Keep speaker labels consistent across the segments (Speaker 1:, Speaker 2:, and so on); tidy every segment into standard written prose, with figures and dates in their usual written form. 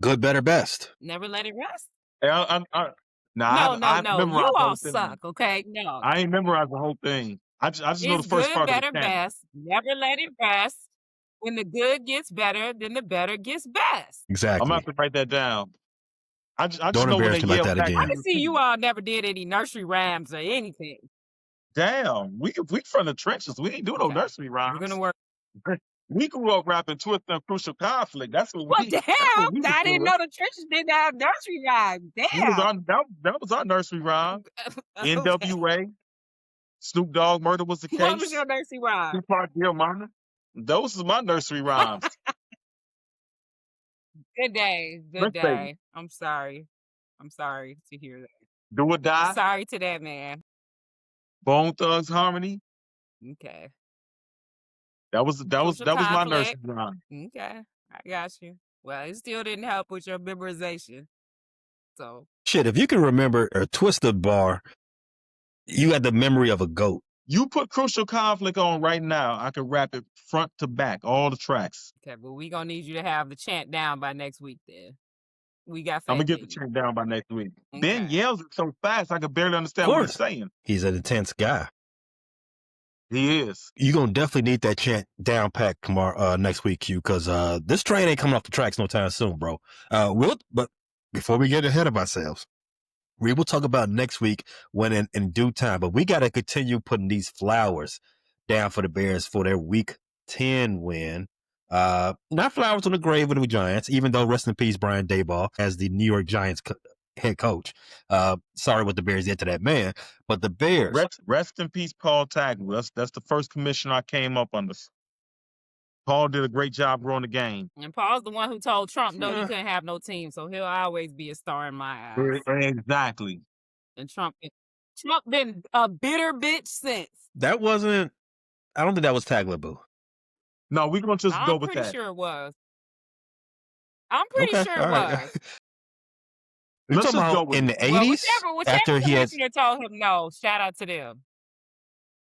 Speaker 1: Good, better, best.
Speaker 2: Never let it rest.
Speaker 1: Nah,
Speaker 2: No.
Speaker 1: I've
Speaker 2: You
Speaker 1: memorized the
Speaker 2: all
Speaker 1: whole thing.
Speaker 2: suck, okay? No.
Speaker 1: I ain't memorized the whole thing. I just know
Speaker 2: It's
Speaker 1: the first
Speaker 2: good,
Speaker 1: part of the
Speaker 2: better,
Speaker 1: chant.
Speaker 2: best. Never let it rest. When the good gets better, then the better gets best.
Speaker 1: I'm gonna Exactly.
Speaker 2: Oh.
Speaker 1: have to write that down. I just
Speaker 2: I
Speaker 1: know
Speaker 2: can
Speaker 1: when they
Speaker 2: see
Speaker 1: yell
Speaker 2: I
Speaker 1: Pac-Man.
Speaker 2: can see you all never did any nursery rhymes or anything.
Speaker 1: Damn, we from the trenches. We ain't do no
Speaker 2: Okay.
Speaker 1: nursery
Speaker 2: We're gonna
Speaker 1: rhymes.
Speaker 2: work.
Speaker 1: We grew up rapping Twist and Crucial Conflict. That's what
Speaker 2: Well,
Speaker 1: we
Speaker 2: damn!
Speaker 1: was
Speaker 2: I didn't
Speaker 1: doing.
Speaker 2: know the trenches didn't have nursery rhymes.
Speaker 1: We was
Speaker 2: Damn.
Speaker 1: on that was our nursery rhyme.
Speaker 2: Okay.
Speaker 1: NWA, Snoop Dogg, Murder Was the
Speaker 2: What was
Speaker 1: Case,
Speaker 2: your nursery rhyme?
Speaker 1: Tupac, Dear Mama. Those is my nursery rhymes.
Speaker 2: Good day. Good
Speaker 1: Let's say
Speaker 2: day. I'm sorry. I'm sorry to hear that.
Speaker 1: Do or Die,
Speaker 2: Sorry to that man.
Speaker 1: Bone Thugs Harmony.
Speaker 2: Okay.
Speaker 1: That was
Speaker 2: Crucial
Speaker 1: my
Speaker 2: conflict.
Speaker 1: nursery rhyme.
Speaker 2: Okay. I got you. Well, it still didn't help with your memorization. So
Speaker 1: Shit, if you can remember a Twisted bar, you had the memory of a goat. You put Crucial Conflict on right now, I can rap it front to back, all the tracks.
Speaker 2: okay, well, we gonna need you to have the chant down by next week then. We got
Speaker 1: I'm gonna
Speaker 2: faith
Speaker 1: get
Speaker 2: in
Speaker 1: the
Speaker 2: you.
Speaker 1: chant down by next week. Ben
Speaker 2: Okay.
Speaker 1: yells it so fast I can barely understand what he's saying. He's an intense guy. He is. You're gonna definitely need that chant down pat tomorrow, next week, Q, because this train ain't coming off the tracks no time soon, bro. But before we get ahead of ourselves, we will talk about next week when in due time. But we gotta continue putting these flowers down for the Bears for their week 10 win. Not flowers on the grave of the Giants, even though rest in peace, Brian Daboll as the New York Giants head coach. Sorry what the Bears did to that man, but the Bears. Rest in peace, Paul Tagliabue. That's the first commissioner I came up under. Paul did a great job growing the game.
Speaker 2: And Paul's the one who told Trump no, he couldn't have no team, so he'll always be a star in my eyes.
Speaker 1: Exactly.
Speaker 2: And Trump been a bitter bitch since.
Speaker 1: That wasn't. I don't think that was Tagliabue. No, we're gonna just go with that.
Speaker 2: I'm pretty sure it was. I'm pretty sure it was.
Speaker 1: Let's just go with in the 80s
Speaker 2: whichever
Speaker 1: after he had.
Speaker 2: commissioner told him no. Shout out to them.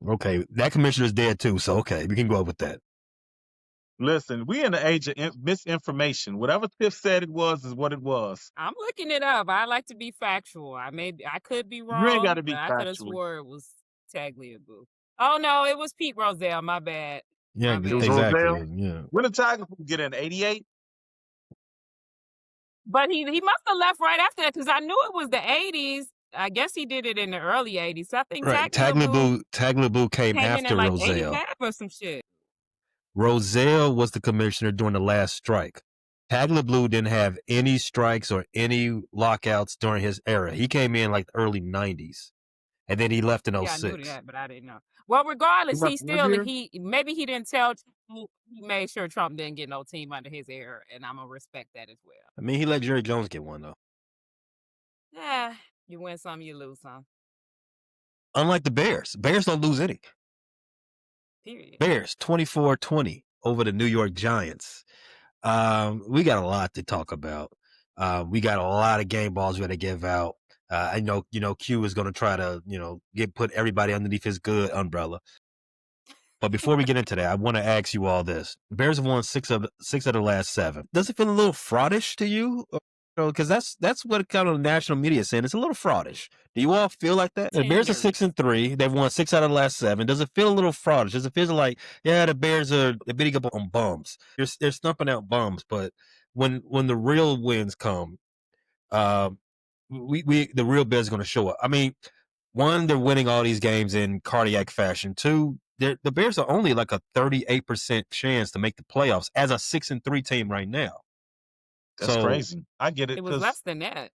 Speaker 1: Okay, that commissioner's dead too, so okay, we can go with that. Listen, we in the age of misinformation. Whatever Tiff said it was is what it was.
Speaker 2: I'm looking it up. I like to be factual. I could be wrong.
Speaker 1: You ain't got to be
Speaker 2: but
Speaker 1: factual.
Speaker 2: I could have swore it was Tagliabue. Oh no, it was Pete Rozelle. My bad.
Speaker 1: Yeah,
Speaker 2: My bad.
Speaker 1: exactly. Yeah. When did Tagliabue get in? 88?
Speaker 2: But he must have left right after that because I knew it was the 80s. I guess he did it in the early 80s. So I think
Speaker 1: right. Tagliabue came after
Speaker 2: in like
Speaker 1: Rozelle.
Speaker 2: 85 or some shit.
Speaker 1: Rozelle was the commissioner during the last strike. Tagliabue didn't have any strikes or any lockouts during his era. He came in like the early 90s. And then he left in 06.
Speaker 2: Yeah, I knew that, but I didn't know. Well, regardless, maybe he didn't tell Trump. He made sure Trump didn't get no team under his era, and I'm gonna respect that as well.
Speaker 1: I mean, he let Jerry Jones get one though.
Speaker 2: Yeah, you win some, you lose some.
Speaker 1: Unlike the Bears don't lose any.
Speaker 2: Period.
Speaker 1: Bears 24-20 over the New York Giants. We got a lot to talk about. We got a lot of game balls we got to give out. I know, Q is going to try to, put everybody underneath his good umbrella. But before we get into that, I want to ask you all this. The Bears have won six of the last 7. Does it feel a little fraudish to you? Because that's what kind of national media is saying. It's a little fraudish. Do you all feel like that? The Bears are 6-3. They've won 6 out of the last 7. Does it feel a little fraudish? Does it feel like, the Bears are beating up on bums? They're stumping out bums. But when the real wins come, the real Bears are going to show up. I mean, 1, they're winning all these games in cardiac fashion. 2, the Bears are only like a 38% chance to make the playoffs as a 6-3 team right now. That's crazy. I get it.
Speaker 2: It was less than that.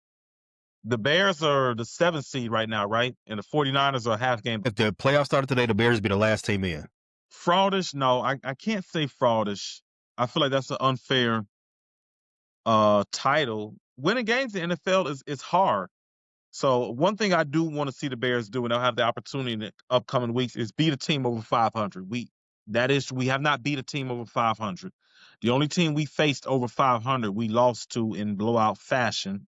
Speaker 1: The Bears are the 7th seed right now, right? And the 49ers are a half game. If the playoffs started today, the Bears would be the last team in. Fraudish? No, I can't say fraudish. I feel like that's an unfair title. Winning games in the NFL is hard. So one thing I do want to see the Bears do, and they'll have the opportunity in the upcoming weeks, is beat a team over 500. We have not beat a team over 500. The only team we faced over 500, we lost to in blowout fashion.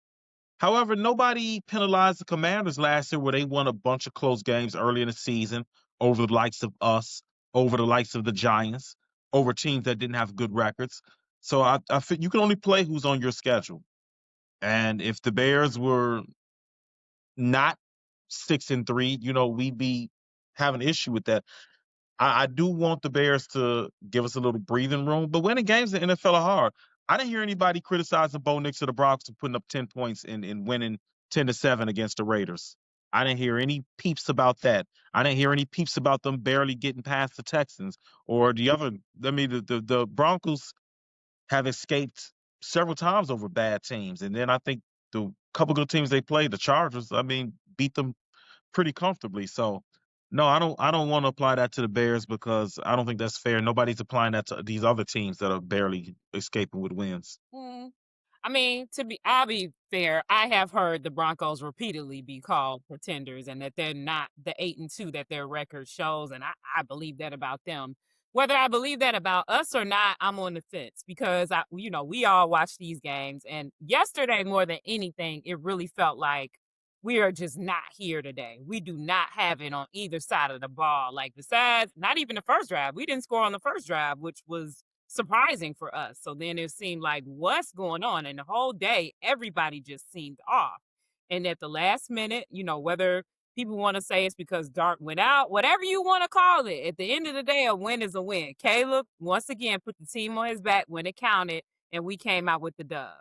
Speaker 1: However, nobody penalized the Commanders last year where they won a bunch of close games early in the season over the likes of us, over the likes of the Giants, over teams that didn't have good records. So I feel you can only play who's on your schedule.
Speaker 3: And if the Bears were not 6-3, we'd be having an issue with that. I do want the Bears to give us a little breathing room, but winning games in the NFL are hard. I didn't hear anybody criticizing Bo Nix or the Broncos for putting up 10 points and winning 10-7 against the Raiders. I didn't hear any peeps about that. I didn't hear any peeps about them barely getting past the Texans or the other. I mean, the Broncos have escaped several times over bad teams, and then I think the couple good teams they played, the Chargers, beat them pretty comfortably. So no, I don't want to apply that to the Bears because I don't think that's fair. Nobody's applying that to these other teams that are barely escaping with wins.
Speaker 2: Mm. I mean, I'll be fair. I have heard the Broncos repeatedly be called pretenders and that they're not the 8-2 that their record shows. And I believe that about them. Whether I believe that about us or not, I'm on the fence because we all watch these games. And yesterday, more than anything, it really felt like we are just not here today. We do not have it on either side of the ball. Like besides, not even the first drive. We didn't score on the first drive, which was surprising for us. So then it seemed like what's going on? And the whole day, everybody just seemed off. And at the last minute, whether people want to say it's because Dart went out, whatever you want to call it, at the end of the day, a win is a win. Caleb, once again, put the team on his back when it counted, and we came out with the dub.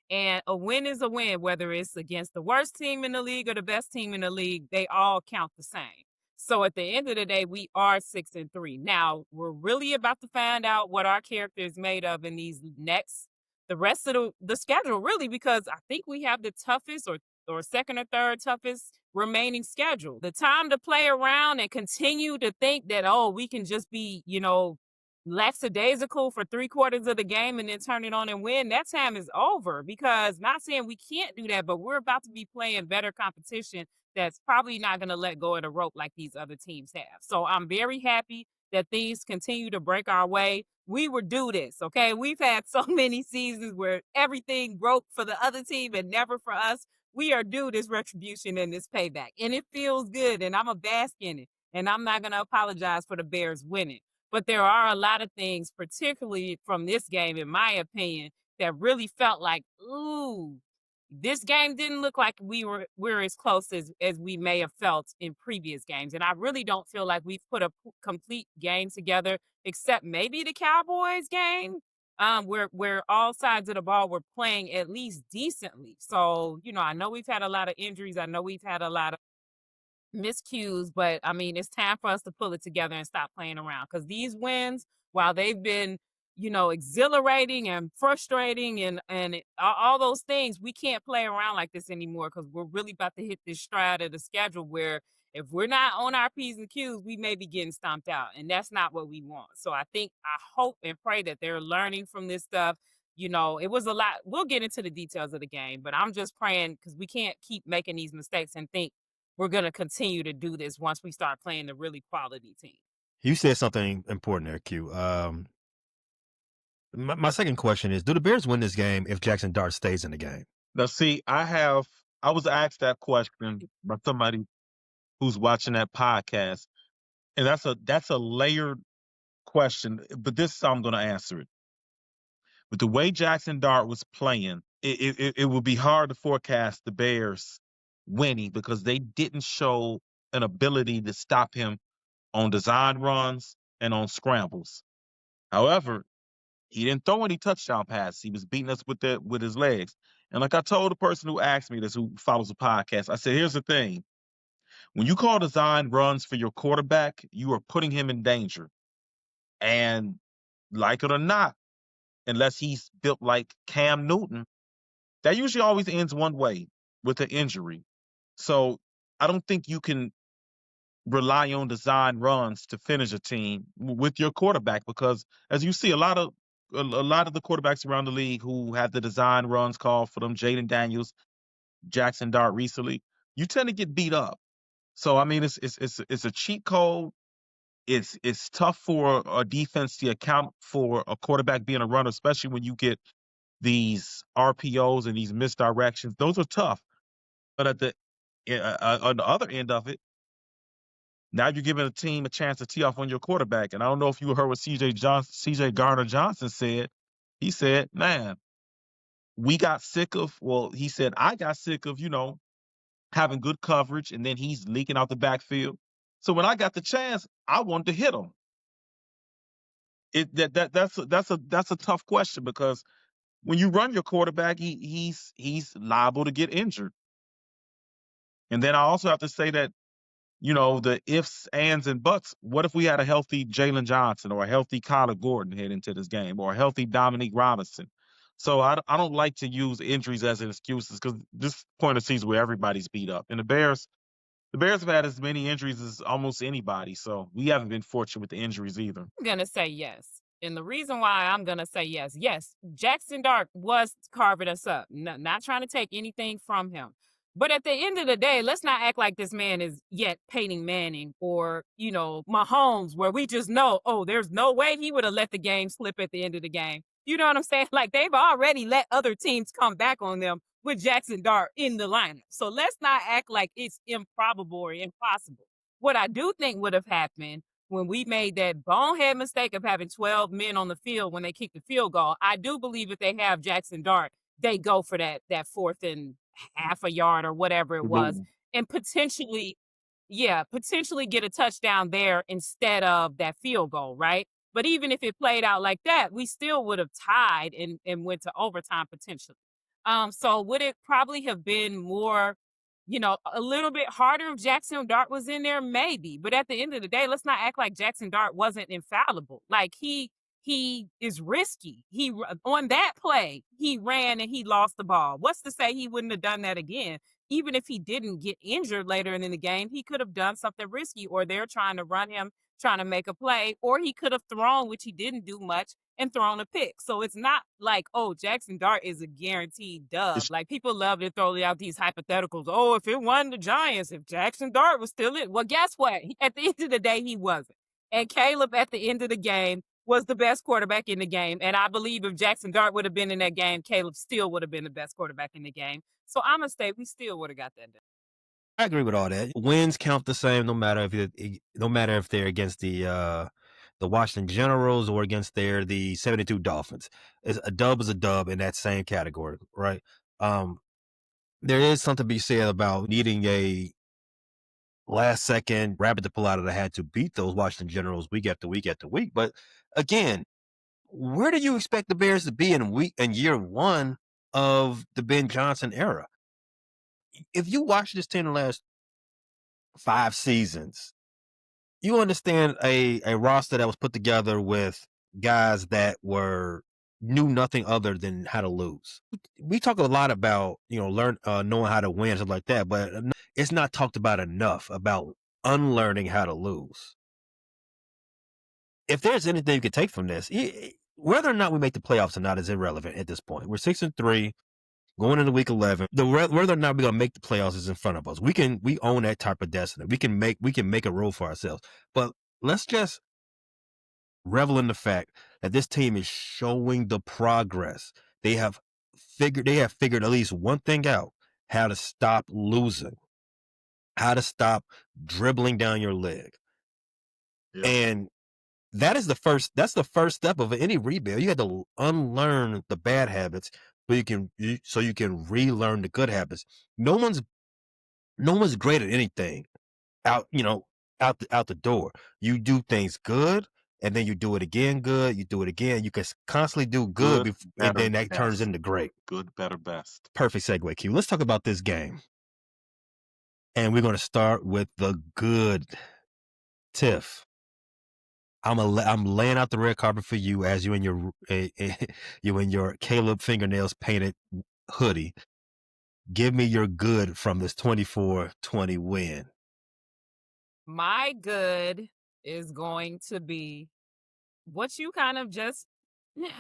Speaker 2: And a win is a win, whether it's against the worst team in the league or the best team in the league, they all count the same. So at the end of the day, we are 6-3. Now we're really about to find out what our character is made of in the rest of the schedule, really, because I think we have the toughest or second or third toughest remaining schedule. The time to play around and continue to think that, we can just be, lackadaisical for 3/4 of the game and then turn it on and win, that time is over because not saying we can't do that, but we're about to be playing better competition that's probably not going to let go of the rope like these other teams have. So I'm very happy that things continue to break our way. We were due this, okay? We've had so many seasons where everything broke for the other team and never for us. We are due this retribution and this payback, and it feels good, and I'm a bask in it, and I'm not going to apologize for the Bears winning. But there are a lot of things, particularly from this game, in my opinion, that really felt like, ooh, this game didn't look like we're as close as we may have felt in previous games. And I really don't feel like we've put a complete game together, except maybe the Cowboys game, where all sides of the ball were playing at least decently. So, I know we've had a lot of injuries. I know we've had a lot of miscues, but I mean, it's time for us to pull it together and stop playing around because these wins, while they've been, exhilarating and frustrating and all those things, we can't play around like this anymore because we're really about to hit this stride of the schedule where if we're not on our P's and Q's, we may be getting stomped out, and that's not what we want. So I hope and pray that they're learning from this stuff. It was a lot. We'll get into the details of the game, but I'm just praying because we can't keep making these mistakes and think we're going to continue to do this once we start playing the really quality team.
Speaker 1: You said something important there, Q. My second question is, do the Bears win this game if Jackson Dart stays in the game?
Speaker 3: Now, see, I was asked that question by somebody who's watching that podcast, and that's a layered question, but this is how I'm going to answer it. With the way Jackson Dart was playing, it would be hard to forecast the Bears winning because they didn't show an ability to stop him on design runs and on scrambles. However, he didn't throw any touchdown passes. He was beating us with his legs. And like I told the person who asked me this, who follows the podcast, I said, here's the thing. When you call design runs for your quarterback, you are putting him in danger. And like it or not, unless he's built like Cam Newton, that usually always ends one way, with an injury. So I don't think you can rely on design runs to finish a team with your quarterback because, as you see, a lot of the quarterbacks around the league who have the design runs called for them, Jaden Daniels, Jackson Dart recently, you tend to get beat up. So I mean, it's a cheat code. It's tough for a defense to account for a quarterback being a runner, especially when you get these RPOs and these misdirections. Those are tough. But on the other end of it, now you're giving a team a chance to tee off on your quarterback. And I don't know if you heard what CJ Gardner Johnson said. He said, man, we got sick of, well, he said, I got sick of, having good coverage, and then he's leaking out the backfield. So when I got the chance, I wanted to hit him. That's a tough question, because when you run your quarterback, he's liable to get injured. And then I also have to say that, the ifs, ands, and buts. What if we had a healthy Jalen Johnson or a healthy Kyler Gordon head into this game, or a healthy Dominique Robinson? So I don't like to use injuries as an excuse, because this point of season where everybody's beat up, and the Bears have had as many injuries as almost anybody. So we haven't been fortunate with the injuries either.
Speaker 2: I'm gonna say yes. And the reason why I'm gonna say yes, Jackson Dart was carving us up. Not trying to take anything from him. But at the end of the day, let's not act like this man is yet Peyton Manning or, Mahomes, where we just know, oh, there's no way he would have let the game slip at the end of the game. You know what I'm saying? Like, they've already let other teams come back on them with Jackson Dart in the lineup. So let's not act like it's improbable or impossible. What I do think would have happened when we made that bonehead mistake of having 12 men on the field when they kicked the field goal, I do believe if they have Jackson Dart, they go for that fourth and half a yard or whatever it was, and potentially get a touchdown there instead of that field goal, right? But even if it played out like that, we still would have tied and went to overtime potentially. So would it probably have been more, a little bit harder if Jackson Dart was in there? Maybe. But at the end of the day, let's not act like Jackson Dart wasn't infallible. Like, he is risky. On that play, he ran and he lost the ball. What's to say he wouldn't have done that again? Even if he didn't get injured later in the game, he could have done something risky, or they're trying to run him, trying to make a play, or he could have thrown, which he didn't do much, and thrown a pick. So it's not like, oh, Jackson Dart is a guaranteed dub. Like, people love to throw out these hypotheticals. Oh, if it wasn't the Giants, if Jackson Dart was still in. Well, guess what? At the end of the day, he wasn't. And Caleb, at the end of the game, was the best quarterback in the game. And I believe if Jackson Dart would have been in that game, Caleb still would have been the best quarterback in the game. So I'm going to say we still would have got that done.
Speaker 1: I agree with all that. Wins count the same, no matter if they're against the Washington Generals or against the 72 Dolphins. A dub is a dub in that same category, right? There is something to be said about needing a last second rabbit to pull out of the hat to beat those Washington Generals week after week after week. But again, where do you expect the Bears to be in year one of the Ben Johnson era? If you watch this team the last 5 seasons, you understand a roster that was put together with guys that knew nothing other than how to lose. We talk a lot about, knowing how to win, stuff like that, but it's not talked about enough about unlearning how to lose. If there's anything you can take from this, whether or not we make the playoffs or not is irrelevant at this point. We're 6-3 going into week 11. Whether or not we're gonna make the playoffs is in front of us. We own that type of destiny. We can make a role for ourselves. But let's just revel in the fact that this team is showing the progress. They have figured at least one thing out: how to stop losing, how to stop dribbling down your leg.
Speaker 3: Yeah.
Speaker 1: And that's the first step of any rebuild. You had to unlearn the bad habits, so you can relearn the good habits. No one's great at anything out the door. You do things good, and then you do it again good. You do it again. You can constantly do good, and then that turns into great.
Speaker 3: Good, better, best.
Speaker 1: Perfect segue, Q. Let's talk about this game, and we're going to start with the good. Tiff, I'm laying out the red carpet for you as you in your Caleb fingernails painted hoodie. Give me your good from this 24-20 win.
Speaker 2: My good is going to be what you kind of just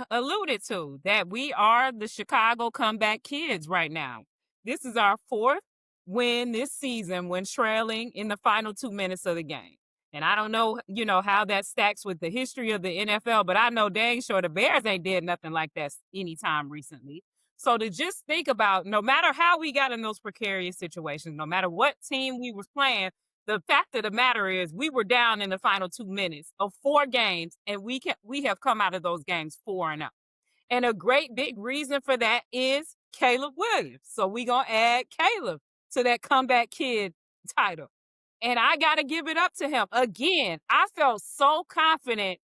Speaker 2: alluded to, that we are the Chicago comeback kids right now. This is our 4th win this season when trailing in the final 2 minutes of the game. And I don't know, how that stacks with the history of the NFL, but I know dang sure the Bears ain't did nothing like that anytime recently. So to just think about, no matter how we got in those precarious situations, no matter what team we were playing, the fact of the matter is we were down in the final 2 minutes of 4 games, and we have come out of those games 4-0. And a great big reason for that is Caleb Williams. So we gonna add Caleb to that comeback kid title. And I gotta give it up to him. Again, I felt so confident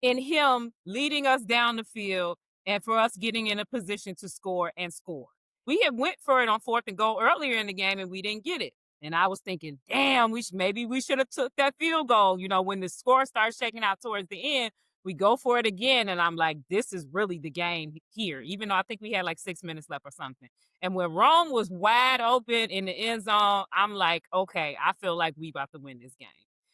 Speaker 2: in him leading us down the field and for us getting in a position to score and score. We had went for it on 4th and goal earlier in the game and we didn't get it. And I was thinking, damn, maybe we should have took that field goal. You know, when the score starts shaking out towards the end, we go for it again. And I'm like, this is really the game here, even though I think we had like 6 minutes left or something. And when Rome was wide open in the end zone, I'm like, okay, I feel like we about to win this game.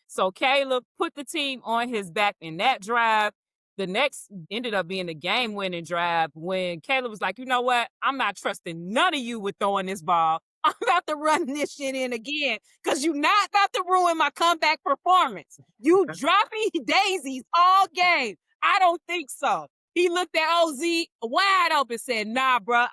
Speaker 2: So Caleb put the team on his back in that drive. The next ended up being a game-winning drive when Caleb was like, you know what? I'm not trusting none of you with throwing this ball. I'm about to run this shit in again because you're not about to ruin my comeback performance. You dropping daisies all game. I don't think so. He looked at OZ wide open and said, nah, bro,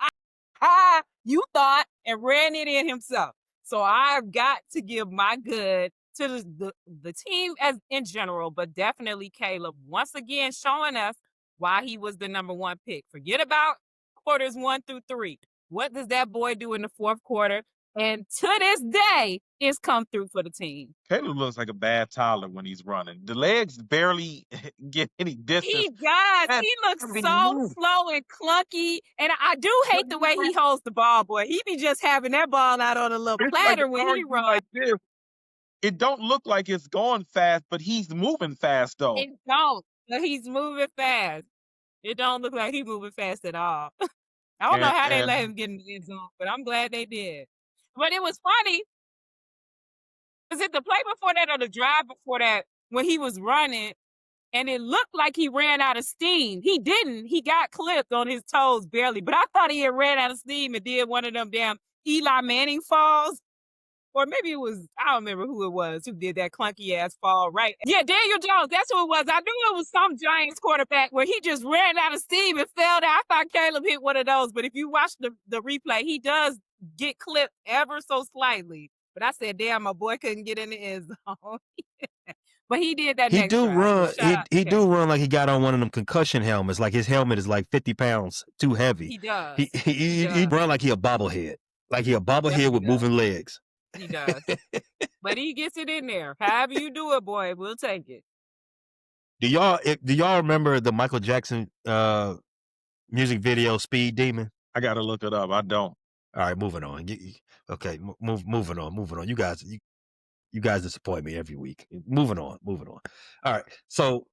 Speaker 2: you thought, and ran it in himself. So I've got to give my good to the team as in general, but definitely Caleb once again showing us why he was the number 1 pick. Forget about quarters 1 through 3. What does that boy do in the 4th quarter? And to this day, it's come through for the team.
Speaker 3: Caleb looks like a bad toddler when he's running. The legs barely get any distance.
Speaker 2: He does.
Speaker 3: Man,
Speaker 2: He looks
Speaker 3: I mean,
Speaker 2: so
Speaker 3: move.
Speaker 2: slow and clunky. And I do hate the way he holds the ball, boy. He be just having that ball out on a little
Speaker 3: It's
Speaker 2: platter
Speaker 3: like
Speaker 2: when he runs.
Speaker 3: like this. It don't look like it's going fast, but he's moving fast though.
Speaker 2: It don't. But he's moving fast. It don't look like he's moving fast at all. I don't know how they let him get in the end zone, but I'm glad they did. But it was funny. Was it the play before that or the drive before that when he was running and it looked like he ran out of steam? He didn't. He got clipped on his toes barely, but I thought he had ran out of steam and did one of them damn Eli Manning falls. Or maybe it was, I don't remember who it was who did that clunky ass fall, right? Yeah, Daniel Jones, that's who it was. I knew it was some Giants quarterback where he just ran out of steam and fell down. I thought Caleb hit one of those, but if you watch the replay, he does get clipped ever so slightly. But I said, damn, my boy couldn't get in the end zone. But he did that
Speaker 1: He
Speaker 2: next
Speaker 1: do
Speaker 2: drive.
Speaker 1: run.
Speaker 2: Shout out to
Speaker 1: He do
Speaker 2: Caleb.
Speaker 1: run like he got on one of them concussion helmets. Like his helmet is like 50 pounds too heavy.
Speaker 2: He does.
Speaker 1: He run like he a bobblehead. Like he a bobblehead
Speaker 2: Definitely
Speaker 1: with
Speaker 2: does.
Speaker 1: moving legs.
Speaker 2: He does. But he gets it in there. However you do it, boy, we'll take it.
Speaker 1: Do y'all remember the Michael Jackson music video Speed Demon?
Speaker 3: I gotta look it up. I don't.
Speaker 1: All right, moving on. Okay, moving on. You guys disappoint me every week. Moving on. All right. So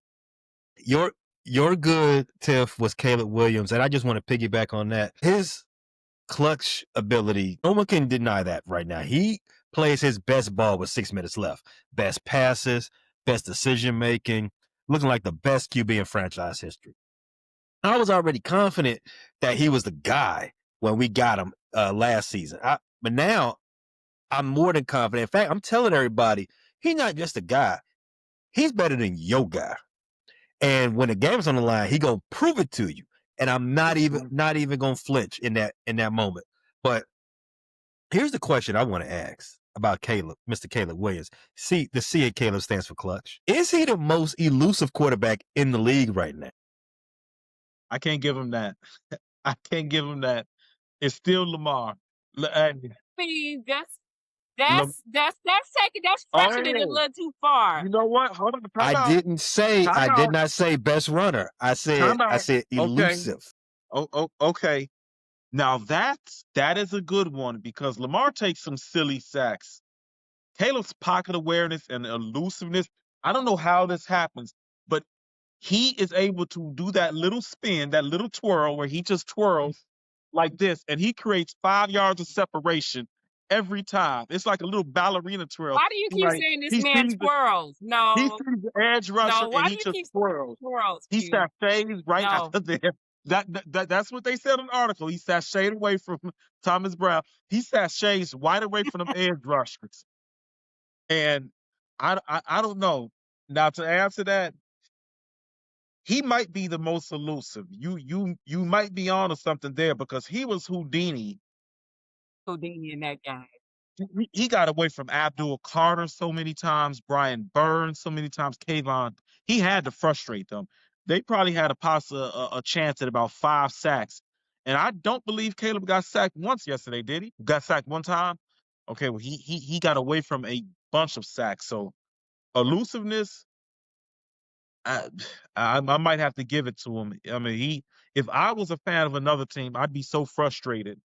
Speaker 1: your good Tiff was Caleb Williams, and I just want to piggyback on that. His clutch ability, no one can deny that right now. He plays his best ball with 6 minutes left. Best passes, best decision making, looking like the best QB in franchise history. I was already confident that he was the guy when we got him last season. But now I'm more than confident. In fact, I'm telling everybody, he's not just a guy. He's better than your guy. And when the game's on the line, he gonna prove it to you. And I'm not even gonna flinch in that moment. But here's the question I want to ask about Caleb, Mr. Caleb Williams. See, the C in Caleb stands for clutch. Is he the most elusive quarterback in the league right now?
Speaker 3: I can't give him that. I can't give him that. It's still Lamar.
Speaker 2: I mean, that's stretching it a little too far.
Speaker 3: You know what? Hold on.
Speaker 1: I did not say best runner. I said elusive.
Speaker 3: Okay. Now that is a good one because Lamar takes some silly sacks. Caleb's pocket awareness and elusiveness. I don't know how this happens, but he is able to do that little spin, that little twirl where he just twirls like this, and he creates 5 yards of separation every time. It's like a little ballerina twirl.
Speaker 2: Why do you keep saying this man twirls? No.
Speaker 3: He sees the edge rusher and he just twirls. He sashays right after there. That's what they said in the article. He sashayed away from Thomas Brown. He sashays right away from them edge rushers. And I don't know. Now to answer that, he might be the most elusive. You might be on to something there because he was Houdini.
Speaker 2: Houdini in that game.
Speaker 3: He got away from Abdul Carter so many times, Brian Burns so many times, Kayvon. He had to frustrate them. they probably had a chance at about 5 sacks. And I don't believe Caleb got sacked once yesterday, did he? Got sacked one time? Okay, well he got away from a bunch of sacks. So elusiveness, I, I might have to give it to him. I mean, if I was a fan of another team, I'd be so frustrated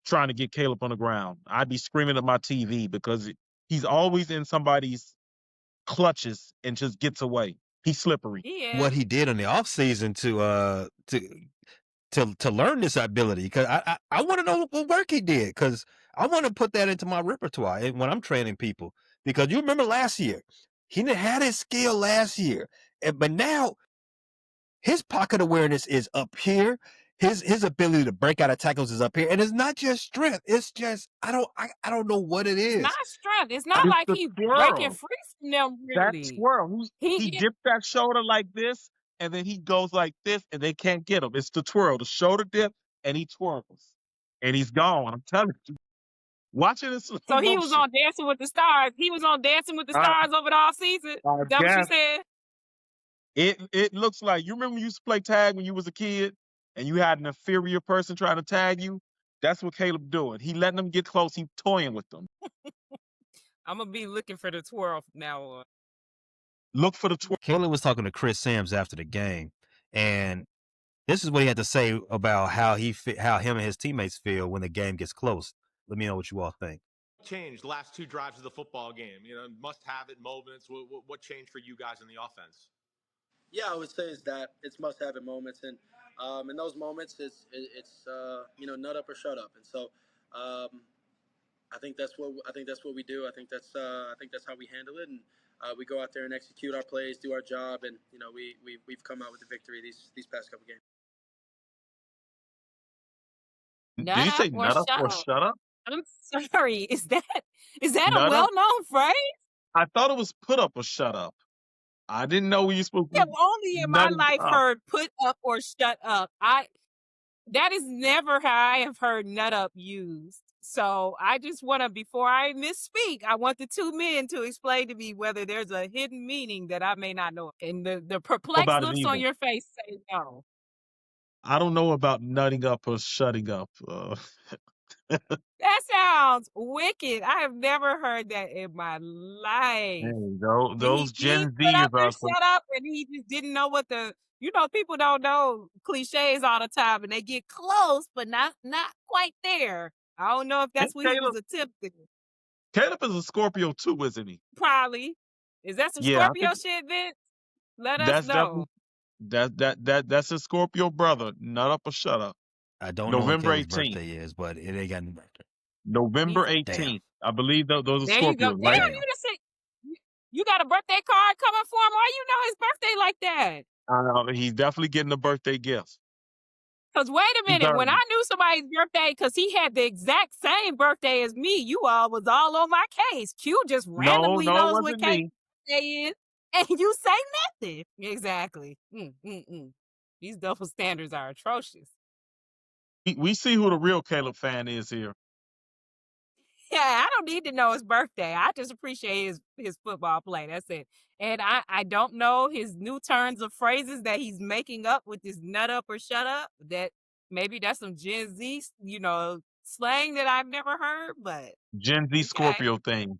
Speaker 3: trying to get Caleb on the ground. I'd be screaming at my TV because he's always in somebody's clutches and just gets away. He's slippery.
Speaker 2: Yeah.
Speaker 1: What he did in the offseason to learn this ability, because I want to know what work he did, because I want to put that into my repertoire when I'm training people. Because you remember last year, he didn't have his skill last year, but now his pocket awareness is up here. His ability to break out of tackles is up here, and it's not just strength. It's just I don't know what it is.
Speaker 2: It's not strength. It's not
Speaker 3: It's
Speaker 2: like
Speaker 3: the
Speaker 2: he's
Speaker 3: twirl.
Speaker 2: breaking free from them,
Speaker 3: That
Speaker 2: really.
Speaker 3: twirl. He
Speaker 2: He
Speaker 3: dips that shoulder like this, and then he goes like this, and they can't get him. It's the twirl, the shoulder dip, and he twirls, and he's gone. I'm telling you. Watching this.
Speaker 2: So he was on Dancing with the Stars. He was on Dancing with the Stars over the off season. That what you said?
Speaker 3: It looks like, you remember when you used to play tag when you was a kid and you had an inferior person trying to tag you? That's what Caleb doing. He letting them get close. He toying with them.
Speaker 2: I'm gonna be looking for the twirl from now on.
Speaker 3: Look for the twirl.
Speaker 1: Caleb was talking to Chris Sims after the game, and this is what he had to say about how him and his teammates feel when the game gets close. Let me know what you all think.
Speaker 4: Changed last 2 drives of the football game. Must-have it moments. What changed for you guys in the offense?
Speaker 5: Yeah, I would say is that it's must-have it moments, and in those moments, it's nut up or shut up, and so I think that's what we do. I think that's how we handle it, and we go out there and execute our plays, do our job, and we've come out with the victory these past couple games.
Speaker 3: Did you say nut up or shut up?
Speaker 2: I'm sorry. Is that a
Speaker 3: Nut up?
Speaker 2: well-known phrase?
Speaker 3: I thought it was put up or shut up. I didn't know we were supposed to.
Speaker 2: I've only in my
Speaker 3: nut
Speaker 2: life
Speaker 3: up.
Speaker 2: heard put up or shut up. That is never how I have heard nut up used. So I just want to, before I misspeak, I want the 2 men to explain to me whether there's a hidden meaning that I may not know. And the perplexed
Speaker 3: About it
Speaker 2: looks
Speaker 3: either.
Speaker 2: on your face say no.
Speaker 3: I don't know about nutting up or shutting up.
Speaker 2: That sounds wicked. I have never heard that in my life.
Speaker 3: Hey,
Speaker 2: Did
Speaker 3: those
Speaker 2: he
Speaker 3: Gen
Speaker 2: put up
Speaker 3: Zers
Speaker 2: or
Speaker 3: are some.
Speaker 2: shut up, and he just didn't know what people don't know cliches all the time, and they get close, but not quite there. I don't know if that's what he was attempting.
Speaker 3: Caleb is a Scorpio too, isn't he?
Speaker 2: Probably. Is that some
Speaker 3: Yeah, I
Speaker 2: Scorpio
Speaker 3: think
Speaker 2: shit, Vince? Let us
Speaker 3: that's
Speaker 2: know.
Speaker 3: definitely that's a Scorpio brother. Nut up or shut up.
Speaker 1: I don't know when
Speaker 3: November
Speaker 1: Caleb's
Speaker 3: 18th.
Speaker 1: birthday is, but it ain't got nothing.
Speaker 3: November
Speaker 2: He's-
Speaker 3: 18th. I believe those are
Speaker 2: There you go.
Speaker 3: Scorpios,
Speaker 2: Damn,
Speaker 3: right?
Speaker 2: you just said you got a birthday card coming for him. Why you know his birthday like that?
Speaker 3: He's definitely getting a birthday gift.
Speaker 2: Because wait a
Speaker 3: He
Speaker 2: minute, when
Speaker 3: earned
Speaker 2: I knew somebody's birthday, because he had the exact same birthday as me, you all was all on my case. Q just randomly
Speaker 3: No, it
Speaker 2: knows what
Speaker 3: wasn't
Speaker 2: K's
Speaker 3: me.
Speaker 2: birthday is, and you say nothing. Exactly. These double standards are atrocious.
Speaker 3: We see who the real Caleb fan is here.
Speaker 2: Yeah, I don't need to know his birthday. I just appreciate his football play. That's it. And I don't know his new turns of phrases that he's making up with this nut up or shut up. That maybe that's some Gen Z, slang that I've never heard, but
Speaker 3: Gen Z
Speaker 2: okay.
Speaker 3: Scorpio thing.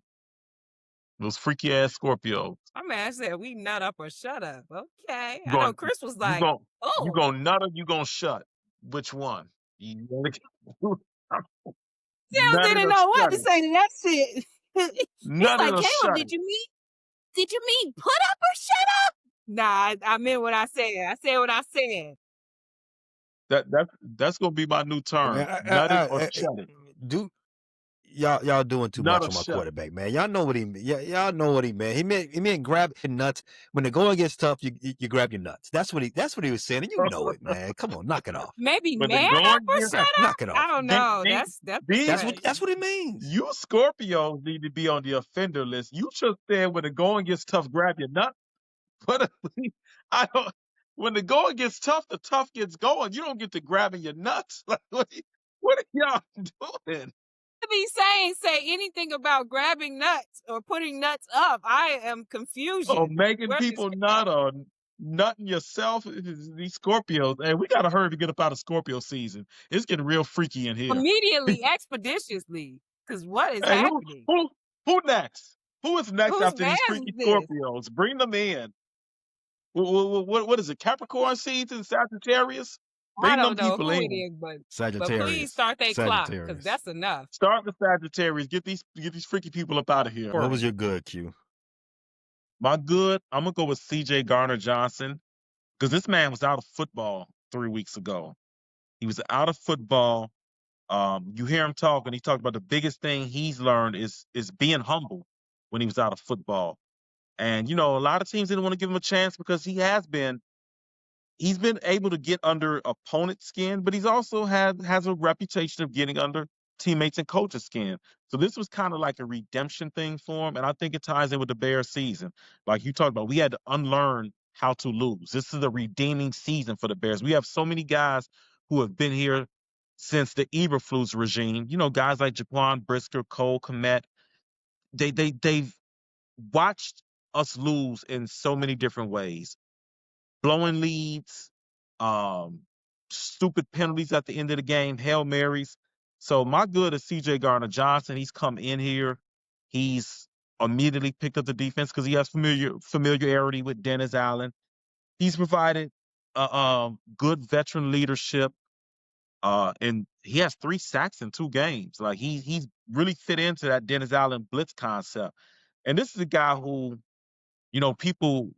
Speaker 3: Those freaky ass Scorpios.
Speaker 2: My man said we nut up or shut up. Okay.
Speaker 3: You
Speaker 2: I know
Speaker 3: gonna
Speaker 2: Chris was
Speaker 3: you
Speaker 2: like,
Speaker 3: gonna
Speaker 2: oh,
Speaker 3: nut or you gonna shut? Which one? You gonna-
Speaker 2: Sims
Speaker 3: nut it
Speaker 2: didn't
Speaker 3: or
Speaker 2: know what
Speaker 3: shut
Speaker 2: to
Speaker 3: it?
Speaker 2: say to that shit. He's
Speaker 3: Nut
Speaker 2: like,
Speaker 3: it or
Speaker 2: Caleb,
Speaker 3: shut
Speaker 2: did
Speaker 3: it?
Speaker 2: you mean put up or shut up? Nah, I meant what I said. I said what I said.
Speaker 3: That's gonna be my new term.
Speaker 1: Man,
Speaker 3: Nut it or shut it.
Speaker 1: Y'all doing too
Speaker 3: Nut
Speaker 1: much
Speaker 3: or
Speaker 1: on my
Speaker 3: shut.
Speaker 1: quarterback, man. Y'all know what he meant. Y'all know what he meant. He meant grab your nuts. When the going gets tough, you grab your nuts. That's what he was saying. And you know it, man. Come on, knock it off.
Speaker 2: Maybe
Speaker 3: When the
Speaker 2: man
Speaker 3: going
Speaker 2: up or
Speaker 3: gets
Speaker 2: shut up?
Speaker 1: Knock it
Speaker 2: I
Speaker 1: off.
Speaker 2: don't
Speaker 3: These-
Speaker 2: know.
Speaker 3: these-
Speaker 1: That's what it means.
Speaker 3: You Scorpios need to be on the offender list. You just said when the going gets tough, grab your nut. But I don't. When the going gets tough, the tough gets going. You don't get to grabbing your nuts. Like what are y'all doing?
Speaker 2: To be say anything about grabbing nuts or putting nuts up. I am confused.
Speaker 3: Oh, making
Speaker 2: Where is
Speaker 3: people nut or nutting yourself. These Scorpios, hey, we gotta hurry to get up out of Scorpio season. It's getting real freaky in here.
Speaker 2: Immediately, expeditiously, because what is
Speaker 3: Hey,
Speaker 2: happening?
Speaker 3: who next? Who is next
Speaker 2: Whose
Speaker 3: after
Speaker 2: man
Speaker 3: these
Speaker 2: is
Speaker 3: freaky
Speaker 2: this?
Speaker 3: Scorpios? Bring them in. What is it? Capricorn season, Sagittarius?
Speaker 2: I
Speaker 3: Bring them
Speaker 2: don't know
Speaker 3: people
Speaker 2: who it
Speaker 3: in.
Speaker 2: is, but please
Speaker 1: Sagittarius.
Speaker 2: start their clock because
Speaker 1: Sagittarius.
Speaker 2: that's enough.
Speaker 3: Start the Sagittarius. Get these freaky people up out of here.
Speaker 1: What was your good, Q?
Speaker 3: My good? I'm gonna go with C.J. Garner Johnson because this man was out of football 3 weeks ago. He was out of football. You hear him talk, and he talked about the biggest thing he's learned is being humble when he was out of football. And a lot of teams didn't want to give him a chance because he's been able to get under opponent's skin, but he's also has a reputation of getting under teammates and coaches' skin. So this was kind of like a redemption thing for him, and I think it ties in with the Bears season. Like you talked about, we had to unlearn how to lose. This is a redeeming season for the Bears. We have so many guys who have been here since the Eberflus regime. Guys like Jaquan Brisker, Cole Kmet. They've watched us lose in so many different ways. Blowing leads, stupid penalties at the end of the game, Hail Marys. So my good is C.J. Garner Johnson. He's come in here. He's immediately picked up the defense because he has familiarity with Dennis Allen. He's provided good veteran leadership, and he has 3 sacks in 2 games. Like he's really fit into that Dennis Allen blitz concept. And this is a guy who, people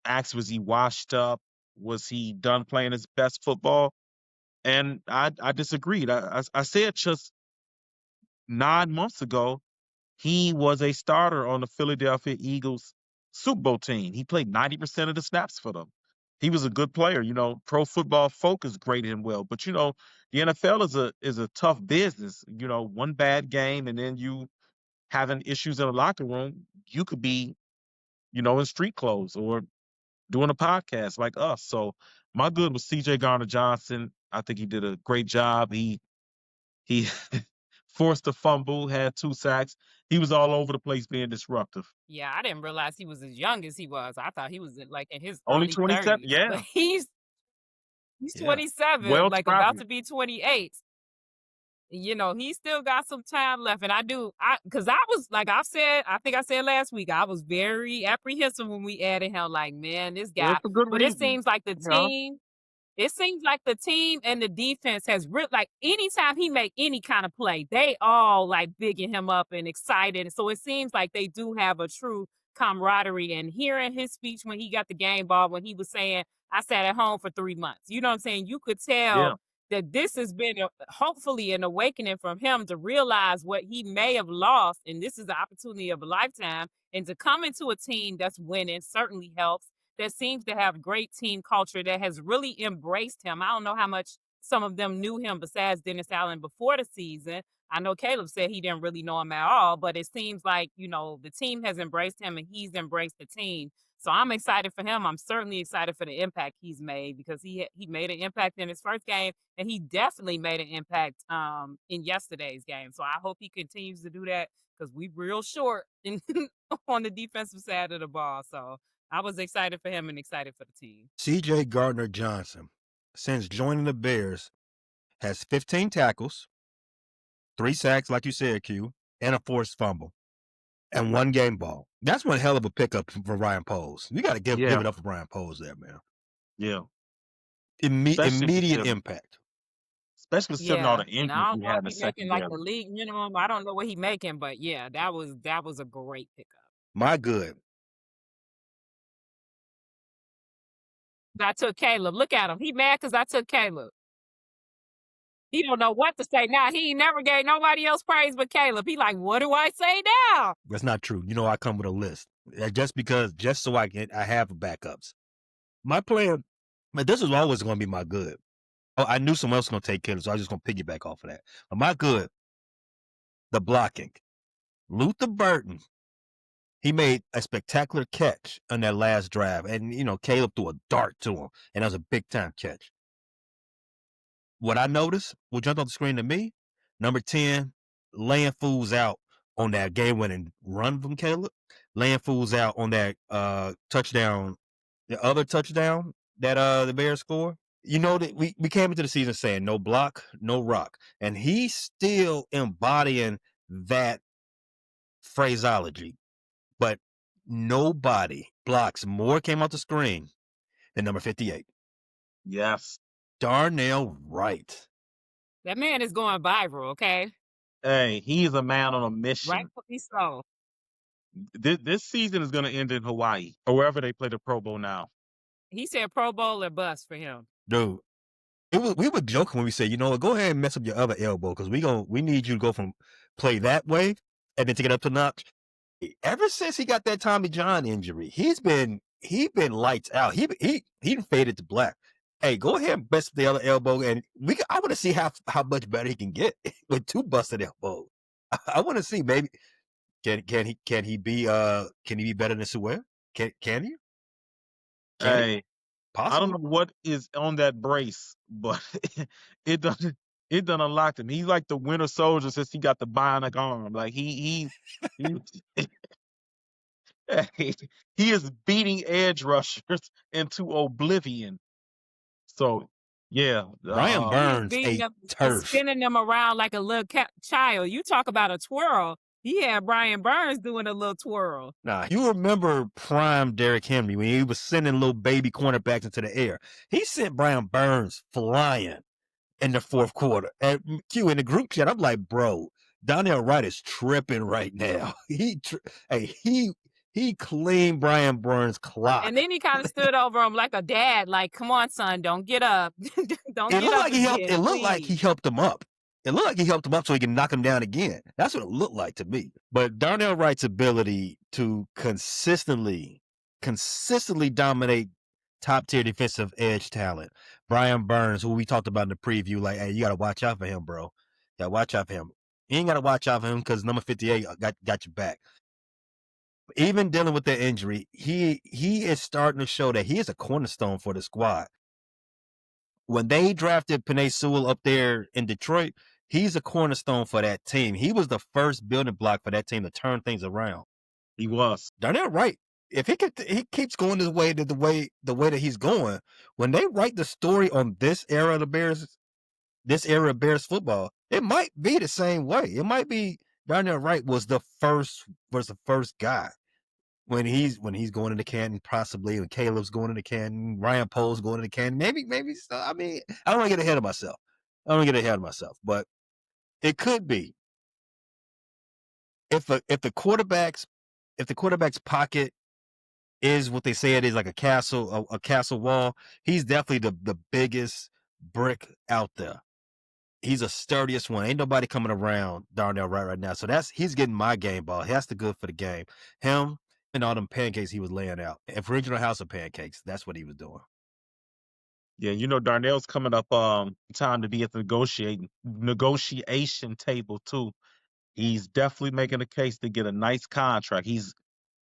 Speaker 3: asked, was he washed up? Was he done playing his best football? And I disagreed. I said just 9 months ago, he was a starter on the Philadelphia Eagles Super Bowl team. He played 90% of the snaps for them. He was a good player. Pro Football Focus graded him well. But the NFL is a tough business. One bad game and then you having issues in the locker room, you could be, in street clothes or doing a podcast like us. So my good was C.J. Garner Johnson. I think he did a great job. He forced a fumble, had 2 sacks. He was all over the place being disruptive.
Speaker 2: Yeah, I didn't realize he was as young as he was. I thought he was like in his
Speaker 3: Only
Speaker 2: early
Speaker 3: 27.
Speaker 2: 30s,
Speaker 3: Yeah.
Speaker 2: but he's
Speaker 1: Yeah.
Speaker 2: 27,
Speaker 3: Well
Speaker 2: like about
Speaker 3: traveled.
Speaker 2: to be 28. He still got some time left, and because I was like I think I said last week, I was very apprehensive when we added him. Like, man, this
Speaker 3: Well,
Speaker 2: guy.
Speaker 3: it's a good
Speaker 2: But it
Speaker 3: reason.
Speaker 2: seems like the
Speaker 3: Yeah.
Speaker 2: team. It seems like the team and the defense has really, like, anytime he make any kind of play, they all like bigging him up and excited. So it seems like they do have a true camaraderie. And hearing his speech when he got the game ball, when he was saying, "I sat at home for 3 months," you know what I'm saying? You could
Speaker 3: Yeah.
Speaker 2: tell that this has been hopefully an awakening from him to realize what he may have lost, and this is the opportunity of a lifetime. And to come into a team that's winning certainly helps. That seems to have great team culture that has really embraced him. I don't know how much some of them knew him besides Dennis Allen before the season. I know Caleb said he didn't really know him at all, but it seems like, the team has embraced him and he's embraced the team. So I'm excited for him. I'm certainly excited for the impact he's made because he made an impact in his first game, and he definitely made an impact in yesterday's game. So I hope he continues to do that because we real short on the defensive side of the ball. So I was excited for him and excited for the team.
Speaker 1: C.J. Gardner Johnson, since joining the Bears, has 15 tackles, 3 sacks, like you said, Q, and a forced fumble, and 1 game ball. That's one hell of a pickup for Ryan Poles. You got to give
Speaker 3: Yeah.
Speaker 1: it up for Ryan Poles there, man.
Speaker 3: Yeah. Especially
Speaker 1: Immediate
Speaker 3: considering-
Speaker 1: impact.
Speaker 3: Especially considering all the
Speaker 2: And
Speaker 3: injuries
Speaker 2: I don't
Speaker 3: we
Speaker 2: know
Speaker 3: had
Speaker 2: if
Speaker 3: in the
Speaker 2: he's making like the
Speaker 3: secondary.
Speaker 2: league minimum. I don't know what he's making, but yeah, that was a great pickup.
Speaker 1: My good.
Speaker 2: I took Caleb. Look at him. He mad because I took Caleb. He don't know what to say now. He ain't never gave nobody else praise but Caleb. He like, what do I say now?
Speaker 1: That's not true. I come with a list. Just so I have backups. My plan, man, this is always going to be my good. Oh, I knew someone else was going to take Caleb, so I was just going to piggyback off of that. But my good, the blocking. Luther Burton, he made a spectacular catch on that last drive. And, Caleb threw a dart to him, and that was a big-time catch. What I noticed, what jumped off the screen to me, number 10, laying fools out on that game-winning run from Caleb, laying fools out on that touchdown the other touchdown that the Bears score. You know that we came into the season saying no block, no rock, and he's still embodying that phraseology. But nobody blocks more came off the screen than number 58,
Speaker 3: Yes.
Speaker 1: Darnell Wright.
Speaker 2: That man is going viral, okay?
Speaker 3: Hey, he's a man on a mission.
Speaker 2: Rightfully so.
Speaker 3: This season is going to end in Hawaii or wherever they play the Pro Bowl now.
Speaker 2: He said Pro Bowl or bust for him.
Speaker 1: Dude, we were joking when we said, you know what, go ahead and mess up your other elbow because we need you to go from play that way and then take it up to notch. Ever since he got that Tommy John injury, he been lights out. He faded to black. Hey, go ahead and bust the other elbow, and I want to see how much better he can get with two busted elbows. I want to see maybe can he be better than Sewell? Can he?
Speaker 3: Hey,
Speaker 1: Possibly.
Speaker 3: I don't know what is on that brace, but it done unlocked him. He's like the Winter Soldier since he got the bionic arm. Like he he is beating edge rushers into oblivion. So yeah,
Speaker 1: Brian Burns
Speaker 2: beating
Speaker 1: ate
Speaker 2: up and
Speaker 1: turf.
Speaker 2: spinning them around like a little child. You talk about a twirl. He had Brian Burns doing a little twirl.
Speaker 1: Nah, you remember prime Derrick Henry when he was sending little baby cornerbacks into the air. He sent Brian Burns flying in the fourth quarter. And Q, in the group chat, I'm like, bro, Darnell Wright is tripping right now. He cleaned Brian Burns' clock.
Speaker 2: And then he kind of stood over him like a dad, like, come on, son, don't get up. Don't get up.
Speaker 1: It looked like he helped him up. It looked like he helped him up so he can knock him down again. That's what it looked like to me. But Darnell Wright's ability to consistently dominate top-tier defensive edge talent. Brian Burns, who we talked about in the preview, like, hey, you got to watch out for him, bro. You got to watch out for him. You ain't got to watch out for him because number 58 got your back. Even dealing with that injury, he is starting to show that he is a cornerstone for the squad. When they drafted Penei Sewell up there in Detroit, he's a cornerstone for that team. He was the first building block for that team to turn things around.
Speaker 3: he was.
Speaker 1: Darnell Wright, if he keeps going the way that he's going, when they write the story on this era of Bears football, it might be the same way. It might be Darnell Wright was the first guy. When he's going into Canton, possibly, when Caleb's going into Canton, Ryan Poles going into Canton, maybe. So, I mean, I don't want to get ahead of myself. But it could be if the quarterback's pocket is what they say it is, like a castle wall. He's definitely the biggest brick out there. He's the sturdiest one. Ain't nobody coming around Darnell Wright right now. So he's getting my game ball. That's the good for the game. Him and all them pancakes he was laying out. If Original House of Pancakes, that's what he was doing.
Speaker 3: Yeah, you know Darnell's coming up time to be at the negotiation table too. He's definitely making a case to get a nice contract.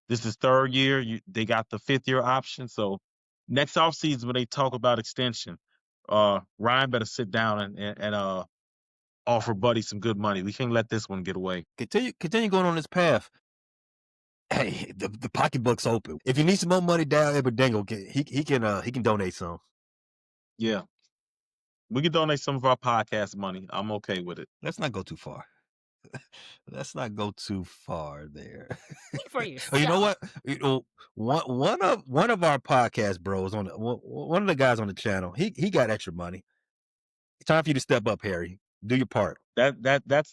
Speaker 3: This is third year. They got the 5th-year option. So next offseason when they talk about extension, Ryan better sit down and offer Buddy some good money. We can't let this one get away.
Speaker 1: Continue going on this path. Hey, the pocketbook's open. If you need some more money, Dal Eberdangle he can donate some.
Speaker 3: Yeah. We can donate some of our podcast money. I'm okay with it.
Speaker 1: Let's not go too far. Let's not go too far there.
Speaker 2: For yourself.
Speaker 1: You know what? One of our podcast bros one of the guys on the channel, he got extra money. It's time for you to step up, Harry. Do your part.
Speaker 3: That's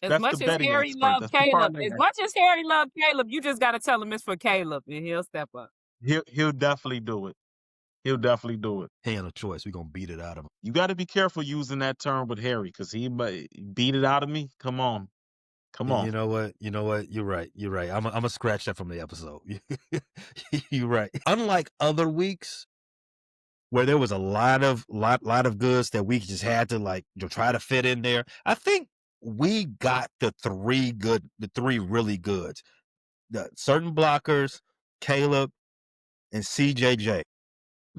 Speaker 2: As much
Speaker 3: the
Speaker 2: as
Speaker 3: betting
Speaker 2: Harry
Speaker 3: expert.
Speaker 2: loved
Speaker 3: That's the
Speaker 2: Caleb,
Speaker 3: partner.
Speaker 2: as much as Harry loved Caleb, you just got to tell him it's for Caleb, and he'll step up.
Speaker 3: He'll definitely do it. He'll definitely do it.
Speaker 1: He ain't no choice. We're gonna beat it out of him.
Speaker 3: You got to be careful using that term with Harry because he might beat it out of me. Come on.
Speaker 1: You know what? You're right. I'm gonna scratch that from the episode. You're right. Unlike other weeks where there was a lot of goods that we just had to try to fit in there, I think we got the three really goods. The certain blockers, Caleb and CJJ.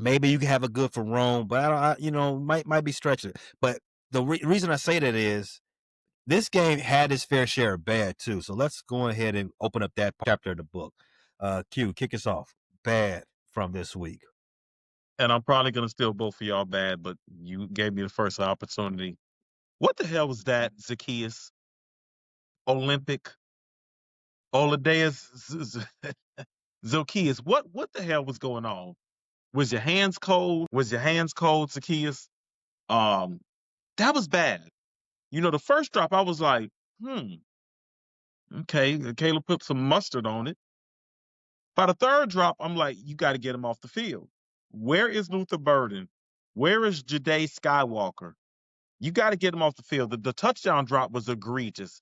Speaker 1: Maybe you can have a good for Rome, but might be stretching. But the reason I say that is this game had its fair share of bad too. So let's go ahead and open up that chapter of the book. Q, kick us off. Bad from this week.
Speaker 3: and I'm probably gonna steal both of y'all bad, but you gave me the first opportunity. What the hell was that, Zacchaeus? Olympic Oladeus Zacchaeus? What the hell was going on? Was your hands cold? Was your hands cold, Zacchaeus? Um, that was bad. You know, the first drop, I was like, okay, Caleb put some mustard on it. By the third drop, I'm like, you got to get him off the field. Where is Luther Burden? Where is Jade Skywalker? You got to get him off the field. The touchdown drop was egregious.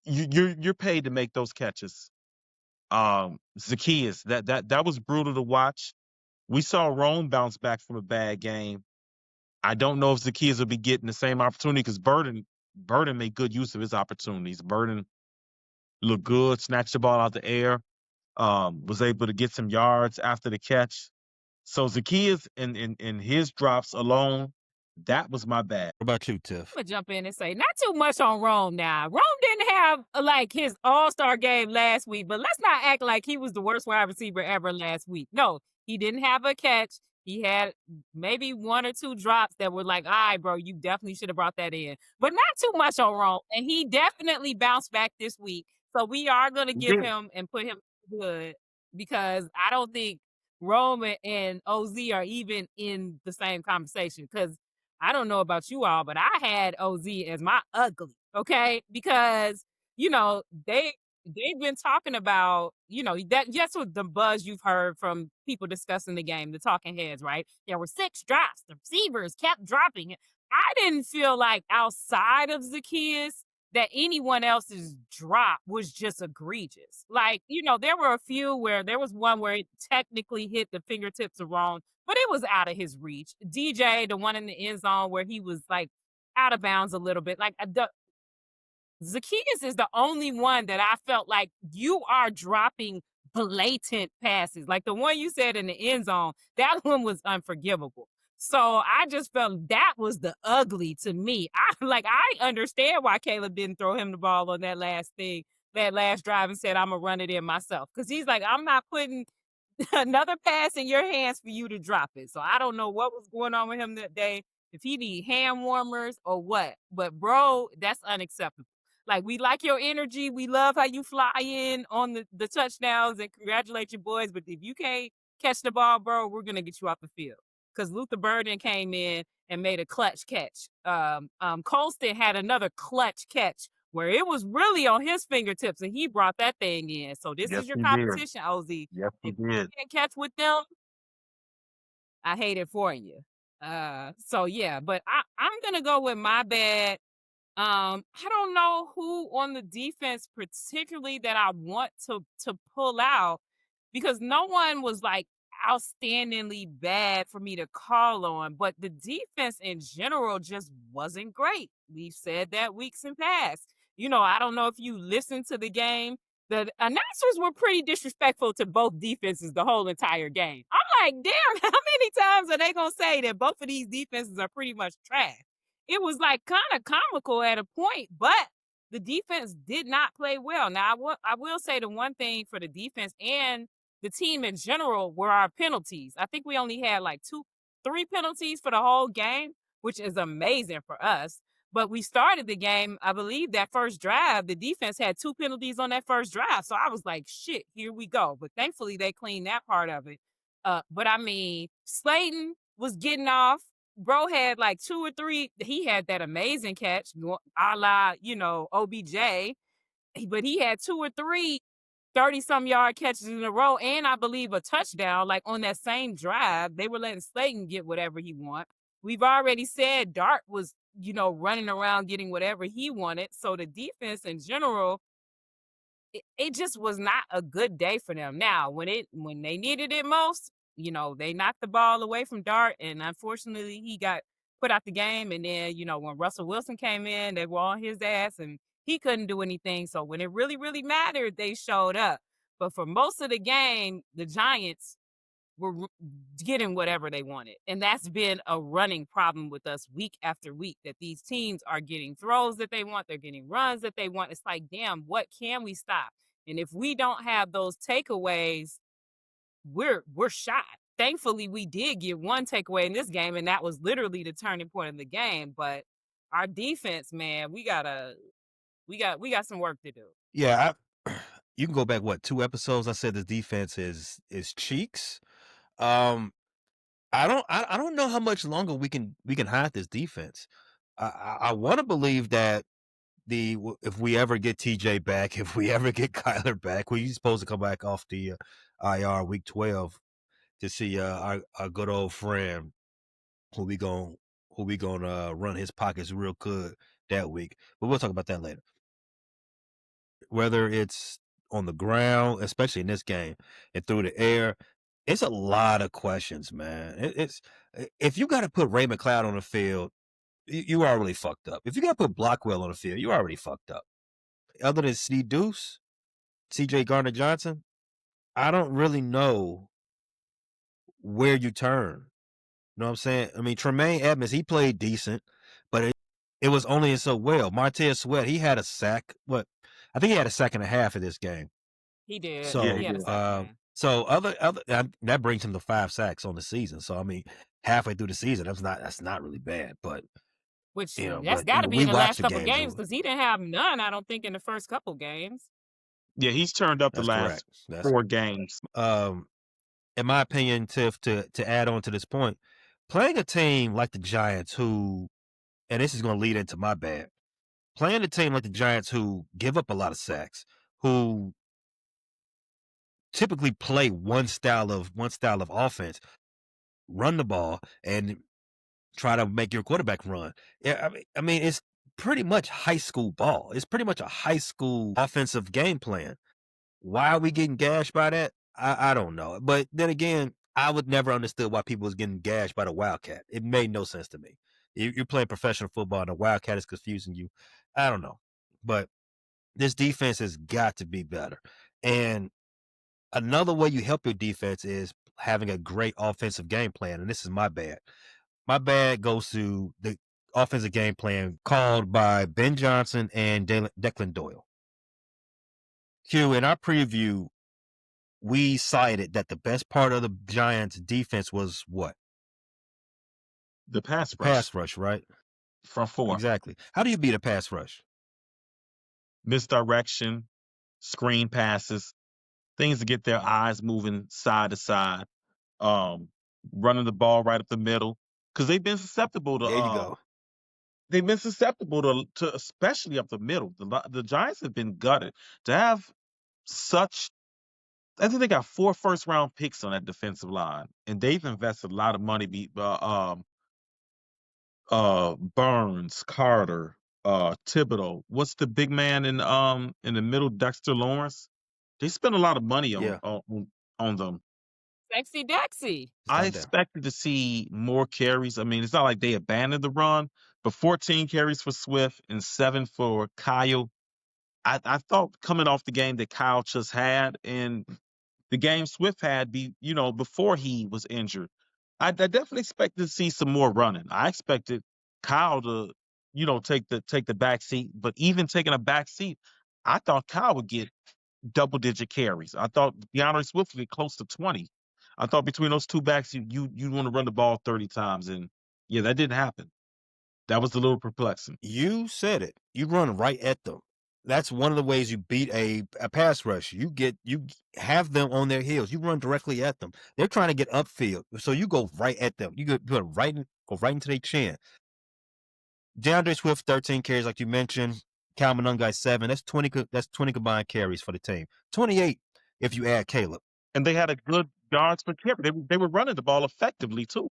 Speaker 3: You're paid to make those catches. Zacchaeus, that was brutal to watch. We saw Rome bounce back from a bad game. I don't know if Zacchaeus will be getting the same opportunity because Burden made good use of his opportunities. Burden looked good, snatched the ball out the air, was able to get some yards after the catch. So Zacchaeus in his drops alone, that was my bad.
Speaker 1: What about you, Tiff?
Speaker 2: I'm gonna jump in and say not too much on Rome now. Rome didn't have like his all-star game last week, but let's not act like he was the worst wide receiver ever last week. No, he didn't have a catch. He had maybe one or two drops that were like, all right, bro, you definitely should have brought that in. But not too much on Rome. And he definitely bounced back this week. So we are gonna give him and put him good because I don't think Rome and OZ are even in the same conversation because I don't know about you all, but I had OZ as my ugly, okay? Because, you know, they've been talking about, you know, that's what the buzz you've heard from people discussing the game, the talking heads, right? There were 6 drops. The receivers kept dropping. I didn't feel like outside of Zacchaeus that anyone else's drop was just egregious. Like, you know, there were a few where there was one where it technically hit the fingertips of Ron, but it was out of his reach. DJ, the one in the end zone where he was like out of bounds a little bit. Like Zacchaeus is the only one that I felt like you are dropping blatant passes. Like the one you said in the end zone, that one was unforgivable. So I just felt that was the ugly to me. I understand why Caleb didn't throw him the ball on that last thing, that last drive and said, I'm gonna run it in myself. Cause he's like, I'm not putting another pass in your hands for you to drop it. So I don't know what was going on with him that day, if he need hand warmers or what. But bro, that's unacceptable. Like, we like your energy. We love how you fly in on the touchdowns and congratulate your boys. But if you can't catch the ball, bro, we're going to get you off the field. Because Luther Burden came in and made a clutch catch. Colston had another clutch catch where it was really on his fingertips and he brought that thing in. So this
Speaker 3: Yes,
Speaker 2: is your
Speaker 3: he did.
Speaker 2: competition, OZ.
Speaker 3: Yes, he
Speaker 2: If you
Speaker 3: did.
Speaker 2: can't catch with them, I hate it for you. So yeah, but I'm gonna go with my bad. I don't know who on the defense particularly that I want to pull out because no one was like outstandingly bad for me to call on, but the defense in general just wasn't great. We've said that weeks in past. You know, I don't know if you listened to the game. The announcers were pretty disrespectful to both defenses the whole entire game. I'm like, damn, how many times are they gonna say that both of these defenses are pretty much trash? It was like kind of comical at a point, but the defense did not play well. Now, I will say the one thing for the defense and the team in general were our penalties. I think we only had like 3 penalties for the whole game, which is amazing for us. But we started the game, I believe that first drive, the defense had 2 penalties on that first drive. So I was like, shit, here we go. But thankfully they cleaned that part of it. But I mean, Slayton was getting off. Bro had like 2 or 3. He had that amazing catch, a la, you know, OBJ. But he had 2 or 3 30-some yard catches in a row, and I believe a touchdown. Like on that same drive, they were letting Slayton get whatever he want. We've already said Dart was, you know, running around getting whatever he wanted. So the defense in general, it just was not a good day for them. Now, when they needed it most, you know, they knocked the ball away from Dart, and unfortunately, he got put out the game. And then, you know, when Russell Wilson came in, they were on his ass, and he couldn't do anything. So when it really, really mattered, they showed up. But for most of the game, the Giants were getting whatever they wanted. And that's been a running problem with us week after week, that these teams are getting throws that they want. They're getting runs that they want. It's like, damn, what can we stop? And if we don't have those takeaways, we're shot. thankfully we did get one takeaway in this game, and that was literally the turning point of the game. But our defense, man, we got some work to do.
Speaker 1: Yeah, you can go back 2 episodes. I said the defense is cheeks. I don't know how much longer we can hide this defense. I want to believe that if we ever get TJ back, if we ever get Kyler back, he's supposed to come back off the IR week 12 to see our good old friend who we gonna run his pockets real good that week. But we'll talk about that later. Whether it's on the ground, especially in this game, and through the air, it's a lot of questions, man. It's if you got to put Ray McLeod on the field, you already fucked up. If you got to put Blockwell on the field, you already fucked up. Other than Steve Deuce, C.J. Gardner-Johnson, I don't really know where you turn. You know what I'm saying? I mean, Tremaine Edmonds, he played decent, but it was only in so well. Martez Sweat, he had a sack. I think he had a sack and a half in this game.
Speaker 2: He did.
Speaker 1: So,
Speaker 2: he had a sack, man.
Speaker 1: So that brings him to 5 sacks on the season. So I mean, halfway through the season, that's not really bad. But
Speaker 2: Which
Speaker 1: you know,
Speaker 2: that's
Speaker 1: but,
Speaker 2: got to
Speaker 1: you know,
Speaker 2: be
Speaker 1: we
Speaker 2: in the
Speaker 1: watch
Speaker 2: last
Speaker 1: the
Speaker 2: couple
Speaker 1: games.
Speaker 2: games because he didn't have none. I don't think in the first couple games.
Speaker 3: Yeah, he's turned up the
Speaker 1: That's
Speaker 3: last
Speaker 1: correct.
Speaker 3: 4 games.
Speaker 1: In my opinion, Tiff, to add on to this point, playing a team like the Giants who, and this is going to lead into my bad, playing a team like the Giants who give up a lot of sacks, who typically play one style of offense, run the ball and try to make your quarterback run. Yeah, I mean, it's pretty much high school ball. It's pretty much a high school offensive game plan. Why are we getting gashed by that? I don't know. But then again, I would never understood why people was getting gashed by the Wildcat. It made no sense to me. You're playing professional football and the Wildcat is confusing you. I don't know. But this defense has got to be better. And another way you help your defense is having a great offensive game plan. And this is my bad. My bad goes to the offensive game plan called by Ben Johnson and Declan Doyle. Q, in our preview, we cited that the best part of the Giants' defense was what?
Speaker 3: The pass rush.
Speaker 1: Pass rush, right?
Speaker 3: Front 4.
Speaker 1: Exactly. How do you beat a pass rush?
Speaker 3: Misdirection, screen passes, things to get their eyes moving side to side, running the ball right up the middle. Because they've been susceptible to
Speaker 1: There you go.
Speaker 3: They've been susceptible to especially up the middle. The Giants have been gutted to have such. I think they got 4 first-round picks on that defensive line, and they've invested a lot of money. Burns, Carter, Thibodeau. What's the big man in the middle? Dexter Lawrence. They spent a lot of money on them.
Speaker 2: Sexy Dexy.
Speaker 3: I expected to see more carries. I mean, it's not like they abandoned the run, but 14 carries for Swift and 7 for Kyle. I thought coming off the game that Kyle just had and the game Swift had before he was injured, I definitely expected to see some more running. I expected Kyle to, take the back seat, but even taking a back seat, I thought Kyle would get double-digit carries. I thought DeAndre Swift would get close to 20. I thought between those two backs, you want to run the ball 30 times, and yeah, that didn't happen. That was a little perplexing.
Speaker 1: You said it. You run right at them. That's one of the ways you beat a pass rush. You have them on their heels. You run directly at them. They're trying to get upfield, so you go right at them. You go right into their chin. DeAndre Swift, 13 carries, like you mentioned. Cal Monungai, 7. That's 20. That's 20 combined carries for the team. 28 if you add Caleb.
Speaker 3: And they had a good yards per carry. They were running the ball effectively too.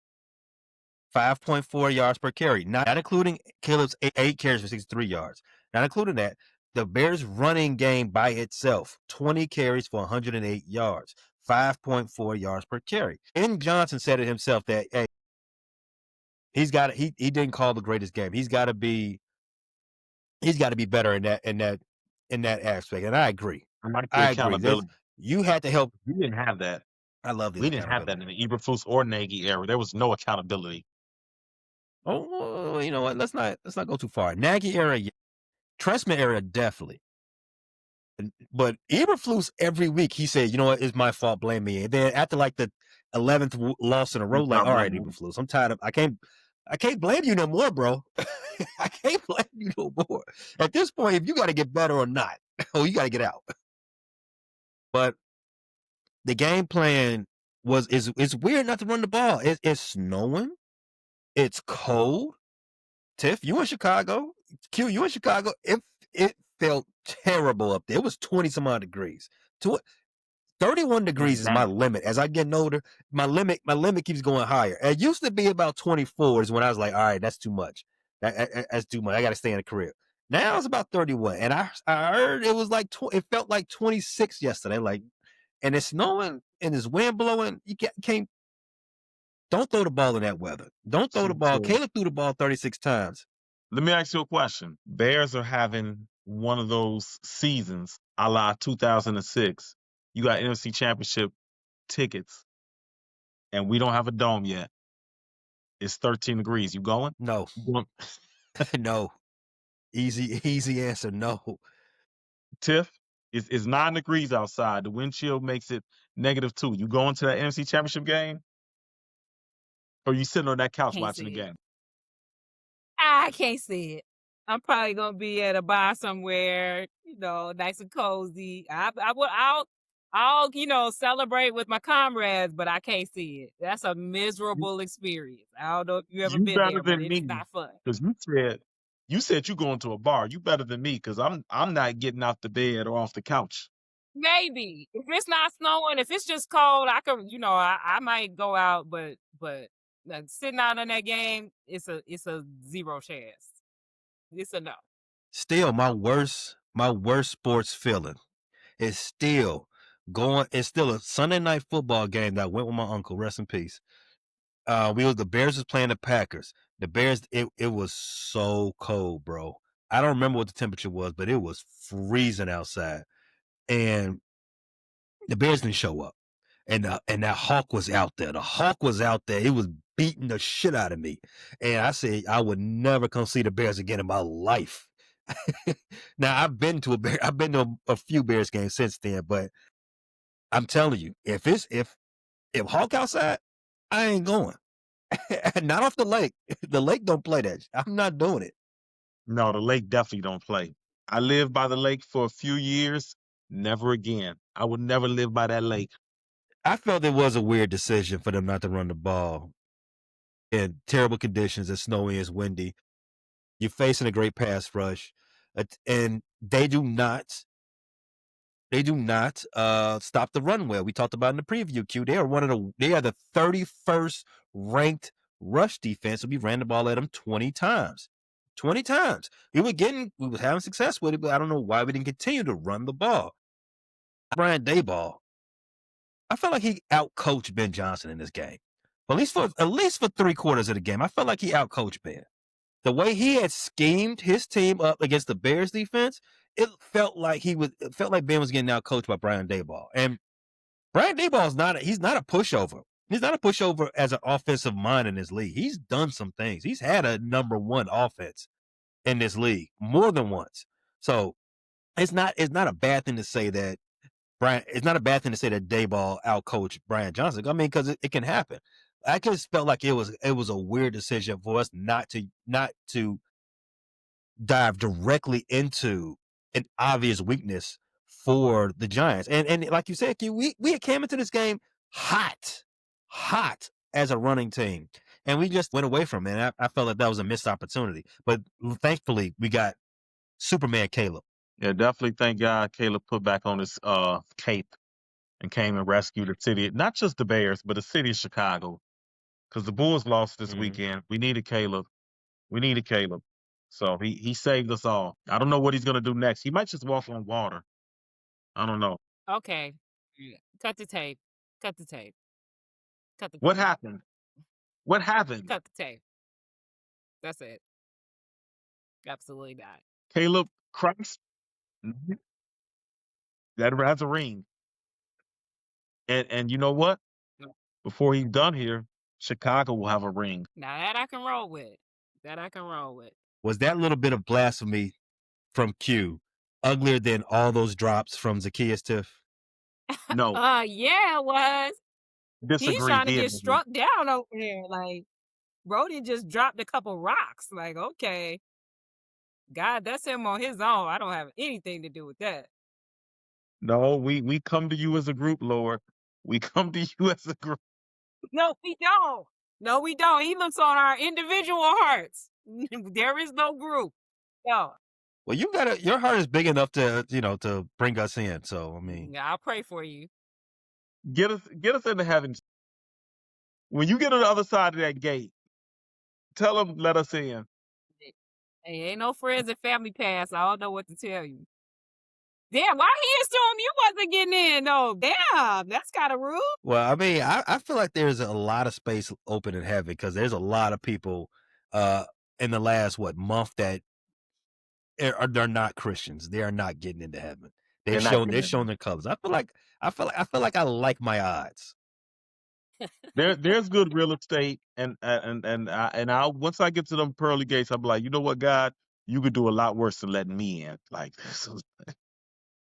Speaker 1: 5.4 yards per carry, not including Caleb's 8 carries for 63 yards. Not including that. The Bears' running game by itself, 20 carries for 108 yards, 5.4 yards per carry. Ben Johnson said it himself that, hey, he didn't call the greatest game. He's got to be better in that aspect. And I agree.
Speaker 3: I agree.
Speaker 1: You had to help.
Speaker 3: We didn't have that.
Speaker 1: I love this.
Speaker 3: We didn't have that in the Eberflus or Nagy era. There was no accountability.
Speaker 1: Oh, you know what? Let's not go too far. Nagy era, Trestman era, definitely. But Eberflus every week he said, "You know what? It's my fault. Blame me." And then after like the 11th loss in a row, like, all right, Eberflus, I'm tired of. I can't blame you no more, bro. I can't blame you no more. At this point, if you got to get better or not, you got to get out. But the game plan it's weird not to run the ball. It's snowing. It's cold. Tiff, you in Chicago? Q, you in Chicago? It felt terrible up there. It was 20 some odd degrees. 31 degrees is my limit. As I get older, my limit keeps going higher. It used to be about 24 is when I was like, all right, that's too much. That's too much. I got to stay in the crib. Now it's about 31. And I heard it was like, it felt like 26 yesterday. Like, and it's snowing and it's wind blowing. You can't, don't throw the ball in that weather. Don't throw the ball. Caleb threw the ball 36 times.
Speaker 3: Let me ask you a question. Bears are having one of those seasons a la 2006. You got NFC Championship tickets, and we don't have a dome yet. It's 13 degrees. You going?
Speaker 1: No. No. Easy answer, no.
Speaker 3: Tiff, it's 9 degrees outside. The wind chill makes it -2. You going to that NFC Championship game? Or you sitting on that couch watching the game?
Speaker 2: I can't see it. I'm probably gonna be at a bar somewhere, nice and cozy. I'll celebrate with my comrades, but I can't see it. That's a miserable experience. I don't know if you ever been there, but it's not fun.
Speaker 3: Because you said you going to a bar. You better than me because I'm not getting out the bed or off the couch.
Speaker 2: Maybe if it's not snowing, if it's just cold, I could, I might go out, but sitting out in that game, it's a 0 chance. It's a no.
Speaker 1: Still, my worst sports feeling is still it's still a Sunday night football game that I went with my uncle, rest in peace. The Bears was playing the Packers. The Bears, it was so cold, bro. I don't remember what the temperature was, but it was freezing outside. And the Bears didn't show up. And that Hawk was out there. The Hawk was out there. It was beating the shit out of me. And I said I would never come see the Bears again in my life. Now I've been to a few Bears games since then, but I'm telling you, if Hawk outside, I ain't going. Not off the lake. The lake don't play that. I'm not doing it.
Speaker 3: No, the lake definitely don't play. I lived by the lake for a few years. Never again. I would never live by that lake.
Speaker 1: I felt it was a weird decision for them not to run the ball in terrible conditions. It's snowy, it's windy. You're facing a great pass rush, and they do not stop the run well. We talked about in the preview, Q. They are the 31st ranked rush defense. So we ran the ball at them 20 times. 20 times. We were having success with it, but I don't know why we didn't continue to run the ball. Brian Daboll, I felt like he outcoached Ben Johnson in this game. At least for 3/4 of the game, I felt like he outcoached Ben. The way he had schemed his team up against the Bears defense, it felt like Ben was getting outcoached by Brian Daboll. And Brian Daboll he's not a pushover. He's not a pushover as an offensive mind in this league. He's done some things. He's had a number one offense in this league more than once. So it's not a bad thing to say that Daboll outcoached Brian Johnson. I mean, because it can happen. I just felt like it was a weird decision for us not to dive directly into an obvious weakness for the Giants. And like you said, we came into this game hot as a running team, and we just went away from it. And I felt like that was a missed opportunity. But thankfully, we got Superman Caleb.
Speaker 3: Yeah, definitely thank God Caleb put back on his cape and came and rescued the city, not just the Bears, but the city of Chicago. Because the Bulls lost this weekend. We needed Caleb. So he saved us all. I don't know what he's going to do next. He might just walk on water. I don't know.
Speaker 2: Okay. Cut the tape.
Speaker 3: What happened?
Speaker 2: Cut the tape. That's it. Absolutely not.
Speaker 3: Caleb Christ. That has a ring. And you know what? Before he's done here, Chicago will have a ring.
Speaker 2: Now that I can roll with.
Speaker 1: Was that little bit of blasphemy from Q uglier than all those drops from Zacchaeus Tiff?
Speaker 3: No,
Speaker 2: Yeah, it was. He's
Speaker 3: disagree
Speaker 2: trying to get
Speaker 3: vehemently.
Speaker 2: struck down over there. Like, Brody just dropped a couple rocks. Like, okay, God, that's him on his own. I don't have anything to do with that.
Speaker 3: No, we come to you as a group, Lord. We come to you as a group.
Speaker 2: No, we don't. No, we don't. He looks on our individual hearts. There is no group. No.
Speaker 1: Well, your heart is big enough to bring us in. So I mean,
Speaker 2: Yeah, I'll pray for you.
Speaker 3: Get us into heaven. When you get on the other side of that gate, tell them let us in.
Speaker 2: Hey, ain't no friends and family pass. I don't know what to tell you. Damn, why he assumed you wasn't getting in though? Damn, that's kind of rude.
Speaker 1: well, I mean, I feel like there's a lot of space open in heaven because there's a lot of people in the last month that they're not Christians. They are not getting into heaven.
Speaker 3: They're not getting
Speaker 1: They've
Speaker 3: in.
Speaker 1: shown their colors. I feel like I like my odds.
Speaker 3: There's good real estate, and I once I get to them pearly gates, I'm like, you know what, God, you could do a lot worse than letting me in. Like, this is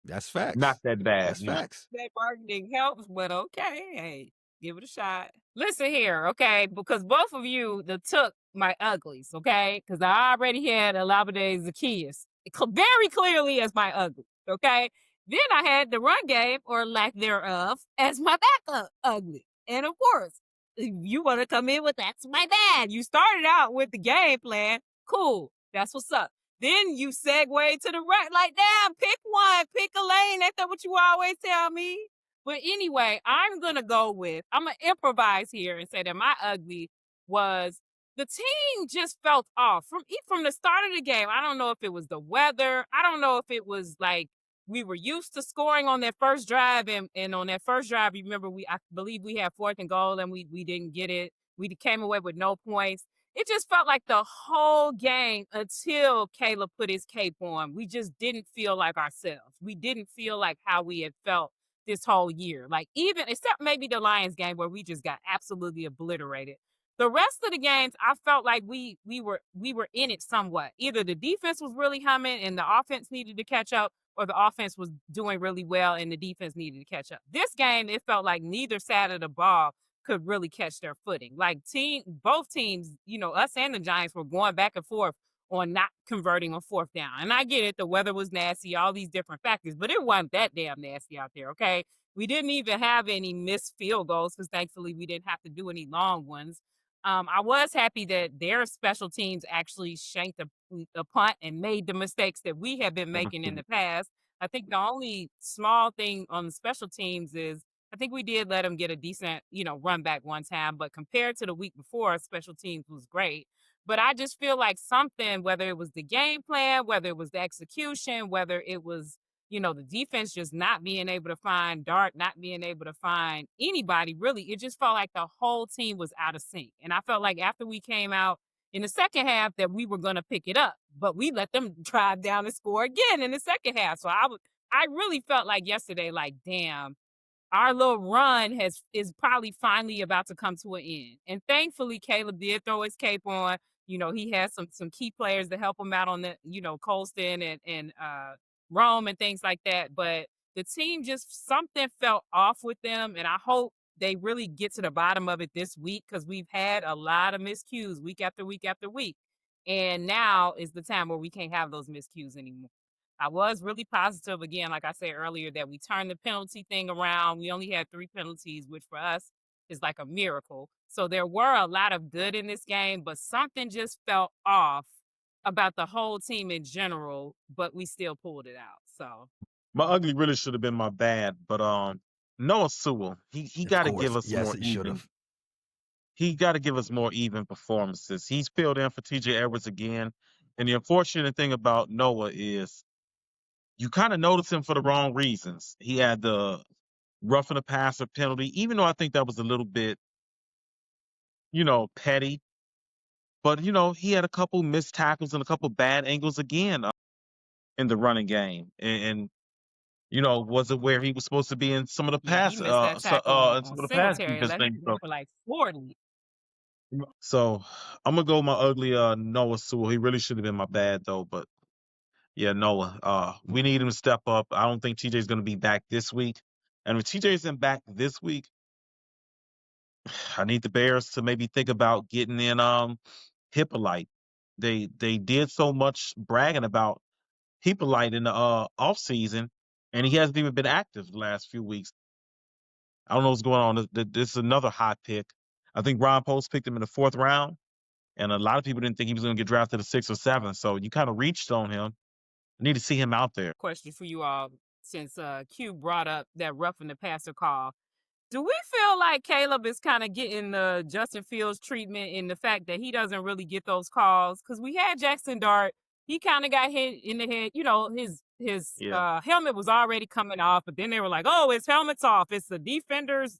Speaker 1: That's facts.
Speaker 3: not that bad.
Speaker 1: That's facts.
Speaker 2: That marketing helps, but okay, hey, give it a shot. Listen here, okay, because both of you took my uglies, okay, because I already had Olabode Zacchaeus very clearly as my ugly, okay. Then I had the run game or lack thereof as my backup ugly, and of course, you want to come in with that's my bad. You started out with the game plan, cool, that's what's up. Then you segue to the right, like, damn, pick one, pick a lane. Ain't that what you always tell me? But anyway, I'm going to improvise here and say that my ugly was the team just felt off from the start of the game. I don't know if it was the weather. I don't know if it was like we were used to scoring on that first drive. And on that first drive, you remember, I believe we had 4th and goal and we didn't get it. We came away with no points. It just felt like the whole game until Caleb put his cape on. We just didn't feel like ourselves. We didn't feel like how we had felt this whole year. Like, even except maybe the Lions game where we just got absolutely obliterated. The rest of the games, I felt like we were in it somewhat. Either the defense was really humming and the offense needed to catch up, or the offense was doing really well and the defense needed to catch up. This game, it felt like neither side of the ball could really catch their footing. Like both teams, us and the Giants were going back and forth on not converting on 4th down. And I get it, the weather was nasty, all these different factors, but it wasn't that damn nasty out there, okay? We didn't even have any missed field goals because thankfully we didn't have to do any long ones. I was happy that their special teams actually shanked a punt and made the mistakes that we have been making in the past. I think the only small thing on the special teams is I think we did let them get a decent, run back one time, but compared to the week before, special teams was great. But I just feel like something, whether it was the game plan, whether it was the execution, whether it was, the defense just not being able to find Dart, not being able to find anybody, really, it just felt like the whole team was out of sync. And I felt like after we came out in the second half that we were going to pick it up, but we let them drive down and score again in the second half. So I really felt like yesterday, like, damn, our little run is probably finally about to come to an end. And thankfully, Caleb did throw his cape on. He has some key players to help him out on the, Colston and Rome and things like that. But the team just something felt off with them. And I hope they really get to the bottom of it this week because we've had a lot of miscues week after week after week. And now is the time where we can't have those miscues anymore. I was really positive, again, like I said earlier, that we turned the penalty thing around. We only had 3 penalties, which for us is like a miracle. So there were a lot of good in this game, but something just felt off about the whole team in general, but we still pulled it out. So
Speaker 3: My ugly really should have been my bad, but Noah Sewell, he got to give us more
Speaker 1: it should
Speaker 3: even.
Speaker 1: have.
Speaker 3: He got to give us more even performances. He's filled in for TJ Edwards again, and the unfortunate thing about Noah is you kind of notice him for the wrong reasons. He had the roughing the passer penalty, even though I think that was a little bit, petty. But, he had a couple missed tackles and a couple bad angles again in the running game. And was it where he was supposed to be in some of the
Speaker 2: yeah,
Speaker 3: pass,
Speaker 2: he missed that tackle
Speaker 3: in some
Speaker 2: on
Speaker 3: of the pass
Speaker 2: Singletary.
Speaker 3: defense
Speaker 2: Let
Speaker 3: things.
Speaker 2: him go for like 40.
Speaker 3: So I'm gonna go with my ugly Noah Sewell. He really should have been my bad though, but Yeah, Noah. We need him to step up. I don't think TJ's going to be back this week. And if TJ isn't back this week, I need the Bears to maybe think about getting in Hippolyte. They did so much bragging about Hippolyte in the off season, and he hasn't even been active the last few weeks. I don't know what's going on. This is another hot pick. I think Ron Post picked him in the 4th round, and a lot of people didn't think he was going to get drafted to 6th or 7th. So you kind of reached on him. I need to see him out there.
Speaker 2: Question for you all, since Q brought up that roughing the passer call. Do we feel like Caleb is kind of getting the Justin Fields treatment in the fact that he doesn't really get those calls? Because we had Jackson Dart. He kind of got hit in the head. You know, his
Speaker 3: Yeah.
Speaker 2: helmet was already coming off, but then they were like, oh, his helmet's off. It's the defender's,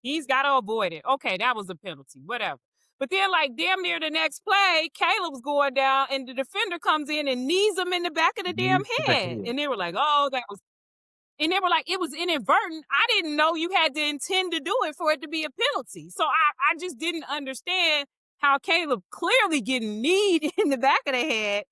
Speaker 2: he's got to avoid it. Okay, that was a penalty, whatever. But then, like, damn near the next play, Caleb's going down, and the defender comes in and knees him in the back of the damn head. And they were like, oh, that was... And they were like, it was inadvertent. I didn't know you had to intend to do it for it to be a penalty. So I just didn't understand how Caleb clearly getting kneed in the back of the head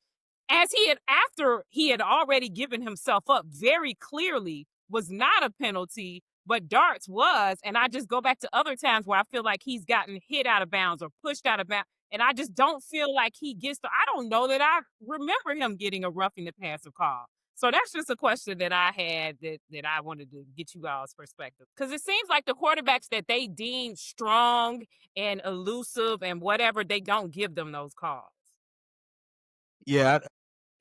Speaker 2: after he had already given himself up very clearly was not a penalty, but Darts was. And I just go back to other times where I feel like he's gotten hit out of bounds or pushed out of bounds. And I just don't feel like he gets to... I don't know that I remember him getting a roughing the passer call. So that's just a question that I had that I wanted to get you all's perspective. Because it seems like the quarterbacks that they deem strong and elusive and whatever, they don't give them those calls.
Speaker 1: Yeah,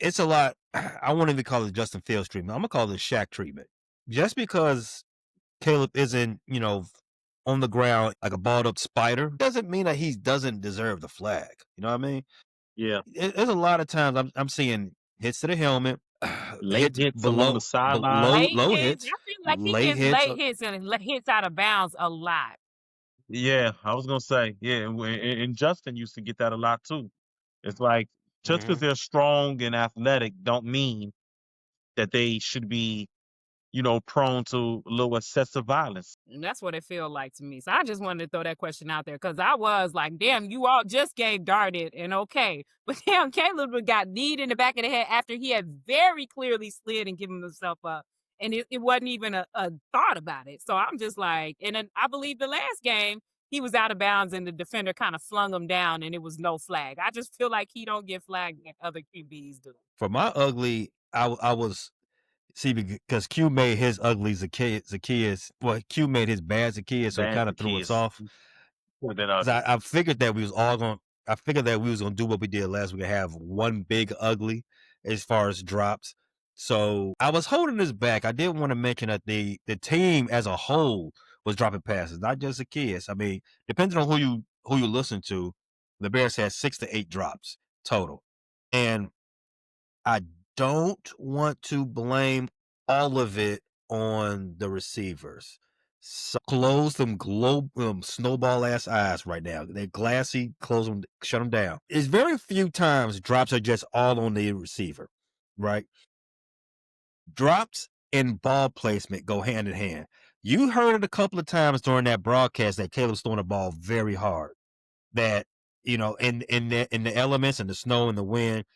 Speaker 1: it's a lot. I won't even call it Justin Fields treatment. I'm going to call it Shaq treatment. Just because Caleb isn't, on the ground like a balled up spider doesn't mean that he doesn't deserve the flag. You know what I mean?
Speaker 3: Yeah.
Speaker 1: There's a lot of times I'm seeing hits to the helmet,
Speaker 3: Late hits
Speaker 1: below
Speaker 3: along the sideline.
Speaker 1: low hits.
Speaker 2: I feel like he
Speaker 1: late
Speaker 2: gets
Speaker 1: hits.
Speaker 2: late hits and hits out of bounds a lot.
Speaker 3: Yeah, I was gonna say, yeah, and Justin used to get that a lot too. It's like just because they're strong and athletic don't mean that they should be, prone to a little excessive violence.
Speaker 2: And that's what it feels like to me. So I just wanted to throw that question out there because I was like, damn, you all just gave Darted and okay. But damn, Caleb got kneed in the back of the head after he had very clearly slid and given himself up. And it wasn't even a thought about it. So I'm just like, and then I believe the last game, he was out of bounds and the defender kind of flung him down and it was no flag. I just feel like he don't get flagged like other QBs do.
Speaker 1: For my ugly, I was... See, because Q made his ugly Zacchaeus. Well, Q made his bad Zacchaeus, so it kind of threw us off. I figured that we was all going. I figured that we was gonna do what we did last week and have one big ugly as far as drops. So I was holding this back. I did want to mention that the team as a whole was dropping passes, not just Zacchaeus. I mean, depending on who you listen to, the Bears had 6 to 8 drops total, and I don't want to blame all of it on the receivers. So close them snowball ass eyes right now. They're glassy. Close them, shut them down. It's very few times drops are just all on the receiver, right? Drops and ball placement go hand in hand. You heard it a couple of times during that broadcast that Caleb's throwing the ball very hard. That, in the elements and the snow and the wind,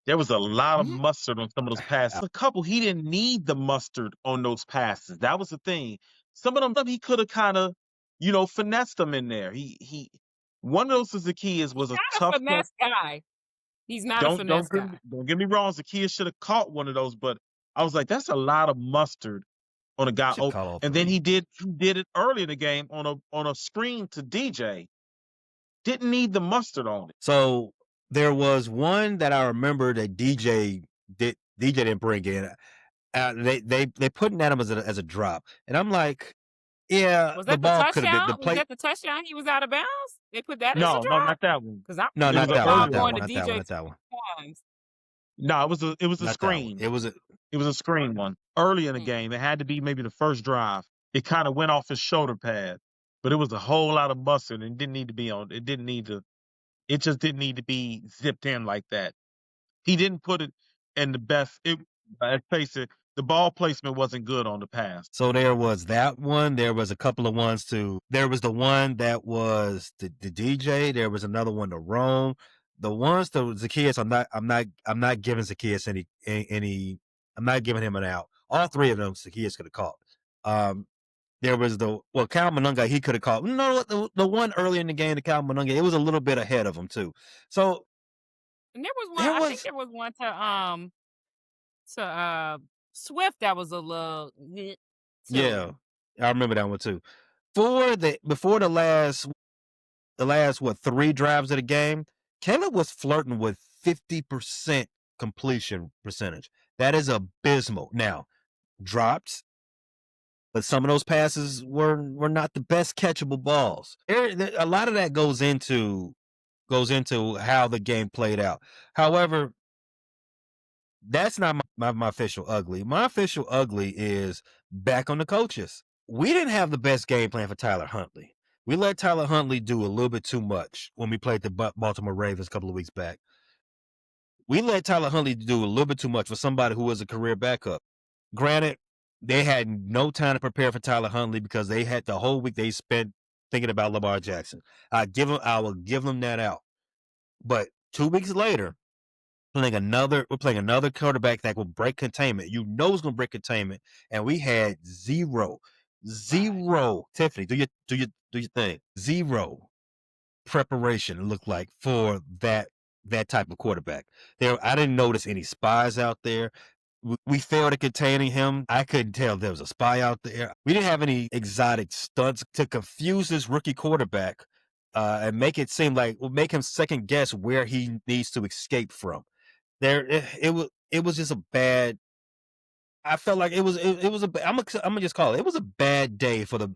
Speaker 3: there was a lot of mustard on some of those passes. A couple, he didn't need the mustard on those passes. That was the thing. Some of them, he could have kind of, finessed them in there. One of those Zacchaeus was a tough
Speaker 2: finesse guy. He's not a finesse guy.
Speaker 3: Don't get me wrong. Zacchaeus should have caught one of those, but I was like, that's a lot of mustard on a guy. And then he did it early in the game on a screen to DJ. Didn't need the mustard on it.
Speaker 1: So there was one that I remember that DJ didn't bring in. They putting at him as a drop, and I'm like, yeah,
Speaker 2: was that the ball could have been. Was that the touchdown? He was out of bounds. They put that as a drop.
Speaker 3: No, not that one.
Speaker 1: No, not that one.
Speaker 3: No, it was a screen.
Speaker 1: It was
Speaker 3: a screen one early in the game. It had to be maybe the first drive. It kind of went off his shoulder pad, but it was a whole lot of mustard and didn't need to be on. It just didn't need to be zipped in like that. He didn't put it in the best. Let's face it, the ball placement wasn't good on the pass.
Speaker 1: So there was that one. There was a couple of ones too. There was the one that was the DJ. There was another one to Rome. The ones to Zacchaeus, I'm not giving Zacchaeus any. I'm not giving him an out. All three of them Zacchaeus could have caught. There was Cal Monunga, he could have caught. No, the one early in the game, the Cal Monunga, it was a little bit ahead of him too. So
Speaker 2: And there was one.
Speaker 1: there
Speaker 2: I think
Speaker 1: was
Speaker 2: there was one to Swift that was a little too.
Speaker 1: yeah, I remember that one too. Before the last what 3 drives of the game, Caleb was flirting with 50% completion percentage. That is abysmal. Now, drops, but some of those passes were not the best catchable balls. A lot of that goes into how the game played out. However, that's not my official ugly. My official ugly is back on the coaches. We didn't have the best game plan for Tyler Huntley. We let Tyler Huntley do a little bit too much when we played the Baltimore Ravens a couple of weeks back. We let Tyler Huntley do a little bit too much for somebody who was a career backup. Granted, they had no time to prepare for Tyler Huntley because they had the whole week they spent thinking about Lamar Jackson. I will give them that out. But 2 weeks later, we're playing another quarterback that will break containment. You know it's gonna break containment, and we had zero. Tiffany, do your thing. Zero preparation. It looked like for that type of quarterback. I didn't notice any spies out there. We failed at containing him. I couldn't tell if there was a spy out there. We didn't have any exotic stunts to confuse this rookie quarterback and make it seem like make him second guess where he needs to escape from. It was just a bad. I felt like it was I'm gonna just call it. It was a bad day for the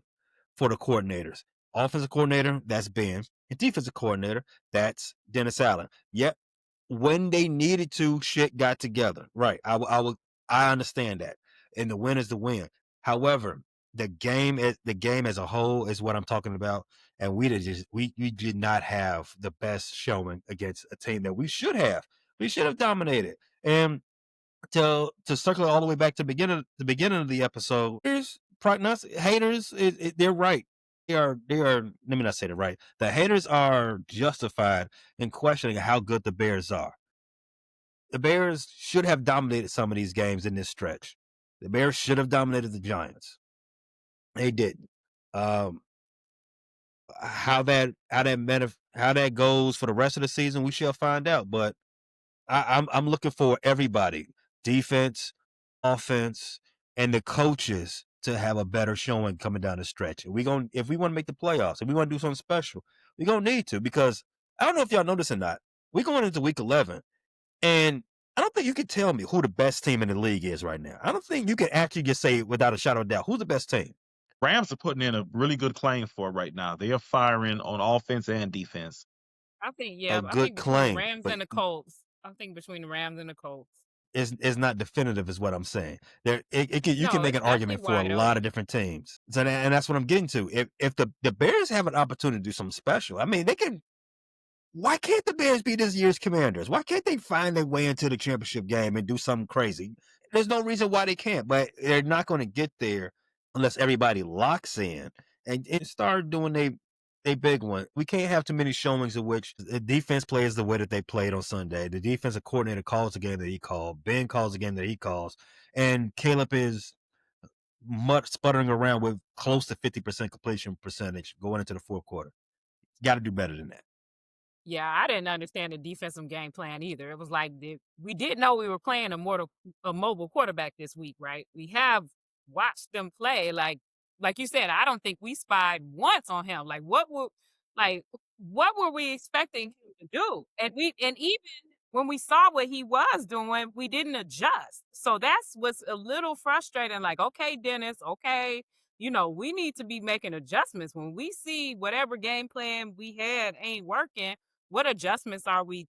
Speaker 1: coordinators. Offensive coordinator, that's Ben. And defensive coordinator, that's Dennis Allen. Yep. When they needed to, shit got together. Right. I understand that. And the win is the win. However, the game as a whole is what I'm talking about. And we did not have the best showing against a team that we should have. We should have dominated. And to circle it all the way back to the beginning of the episode, haters, they're right. They are. Let me not say it right. The haters are justified in questioning how good the Bears are. The Bears should have dominated some of these games in this stretch. The Bears should have dominated the Giants. They didn't. How that goes for the rest of the season, we shall find out. But I'm looking for everybody, defense, offense, and the coaches to have a better showing coming down the stretch. If we want to make the playoffs, if we want to do something special, we're gonna need to, because I don't know if y'all know this or not. We're going into week 11, and I don't think you can tell me who the best team in the league is right now. I don't think you can actually just say without a shadow of doubt who's the best team.
Speaker 3: Rams are putting in a really good claim for it right now. They are firing on offense and defense.
Speaker 2: I think
Speaker 1: A
Speaker 2: I
Speaker 1: good
Speaker 2: think between the
Speaker 1: claim,
Speaker 2: Rams
Speaker 1: but
Speaker 2: and the Colts. I think between the Rams and the Colts.
Speaker 1: is not definitive, is what I'm saying. You
Speaker 2: No,
Speaker 1: can make
Speaker 2: it's
Speaker 1: an argument
Speaker 2: definitely
Speaker 1: for a
Speaker 2: wide
Speaker 1: lot of
Speaker 2: open.
Speaker 1: different teams. So and that's what I'm getting to. If the Bears have an opportunity to do something special, I mean, they can. Why can't the Bears be this year's Commanders? Why can't they find their way into the championship game and do something crazy? There's no reason why they can't, but they're not going to get there unless everybody locks in and start doing a big one. We can't have too many showings of which the defense plays the way that they played on Sunday. The defensive coordinator calls the game that he called. Ben calls the game that he calls. And Caleb is much sputtering around with close to 50% completion percentage going into the fourth quarter. Got to do better than that.
Speaker 2: Yeah, I didn't understand the defensive game plan either. It was like we did know we were playing a mobile quarterback this week, right? We have watched them play. Like you said, I don't think we spied once on him. What were we expecting him to do? And even when we saw what he was doing, we didn't adjust. So that's what's a little frustrating. Like, okay, Dennis, okay, we need to be making adjustments. When we see whatever game plan we had ain't working, what adjustments are we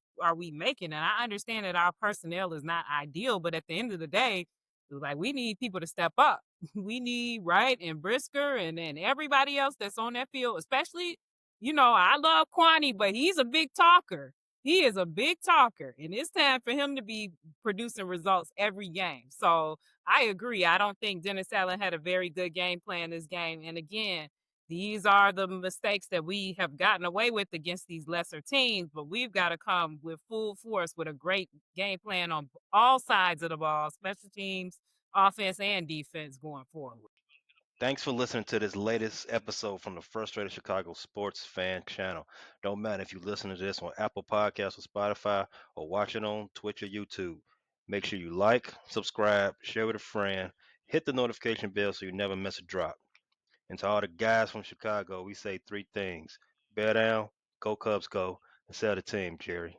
Speaker 2: making? And I understand that our personnel is not ideal, but at the end of the day, like, we need people to step up. We need Wright and Brisker and everybody else that's on that field, especially, I love Kwani, but he's a big talker. He is a big talker, and it's time for him to be producing results every game. So I agree. I don't think Dennis Allen had a very good game plan this game. And again, these are the mistakes that we have gotten away with against these lesser teams, but we've got to come with full force with a great game plan on all sides of the ball, special teams, offense, and defense going forward.
Speaker 6: Thanks for listening to this latest episode from the Frustrated Chicago Sports Fan Channel. Don't matter if you listen to this on Apple Podcasts or Spotify or watch it on Twitch or YouTube. Make sure you like, subscribe, share with a friend, hit the notification bell so you never miss a drop. And to all the guys from Chicago, we say three things: bear down, go Cubs go, and sell the team, Jerry.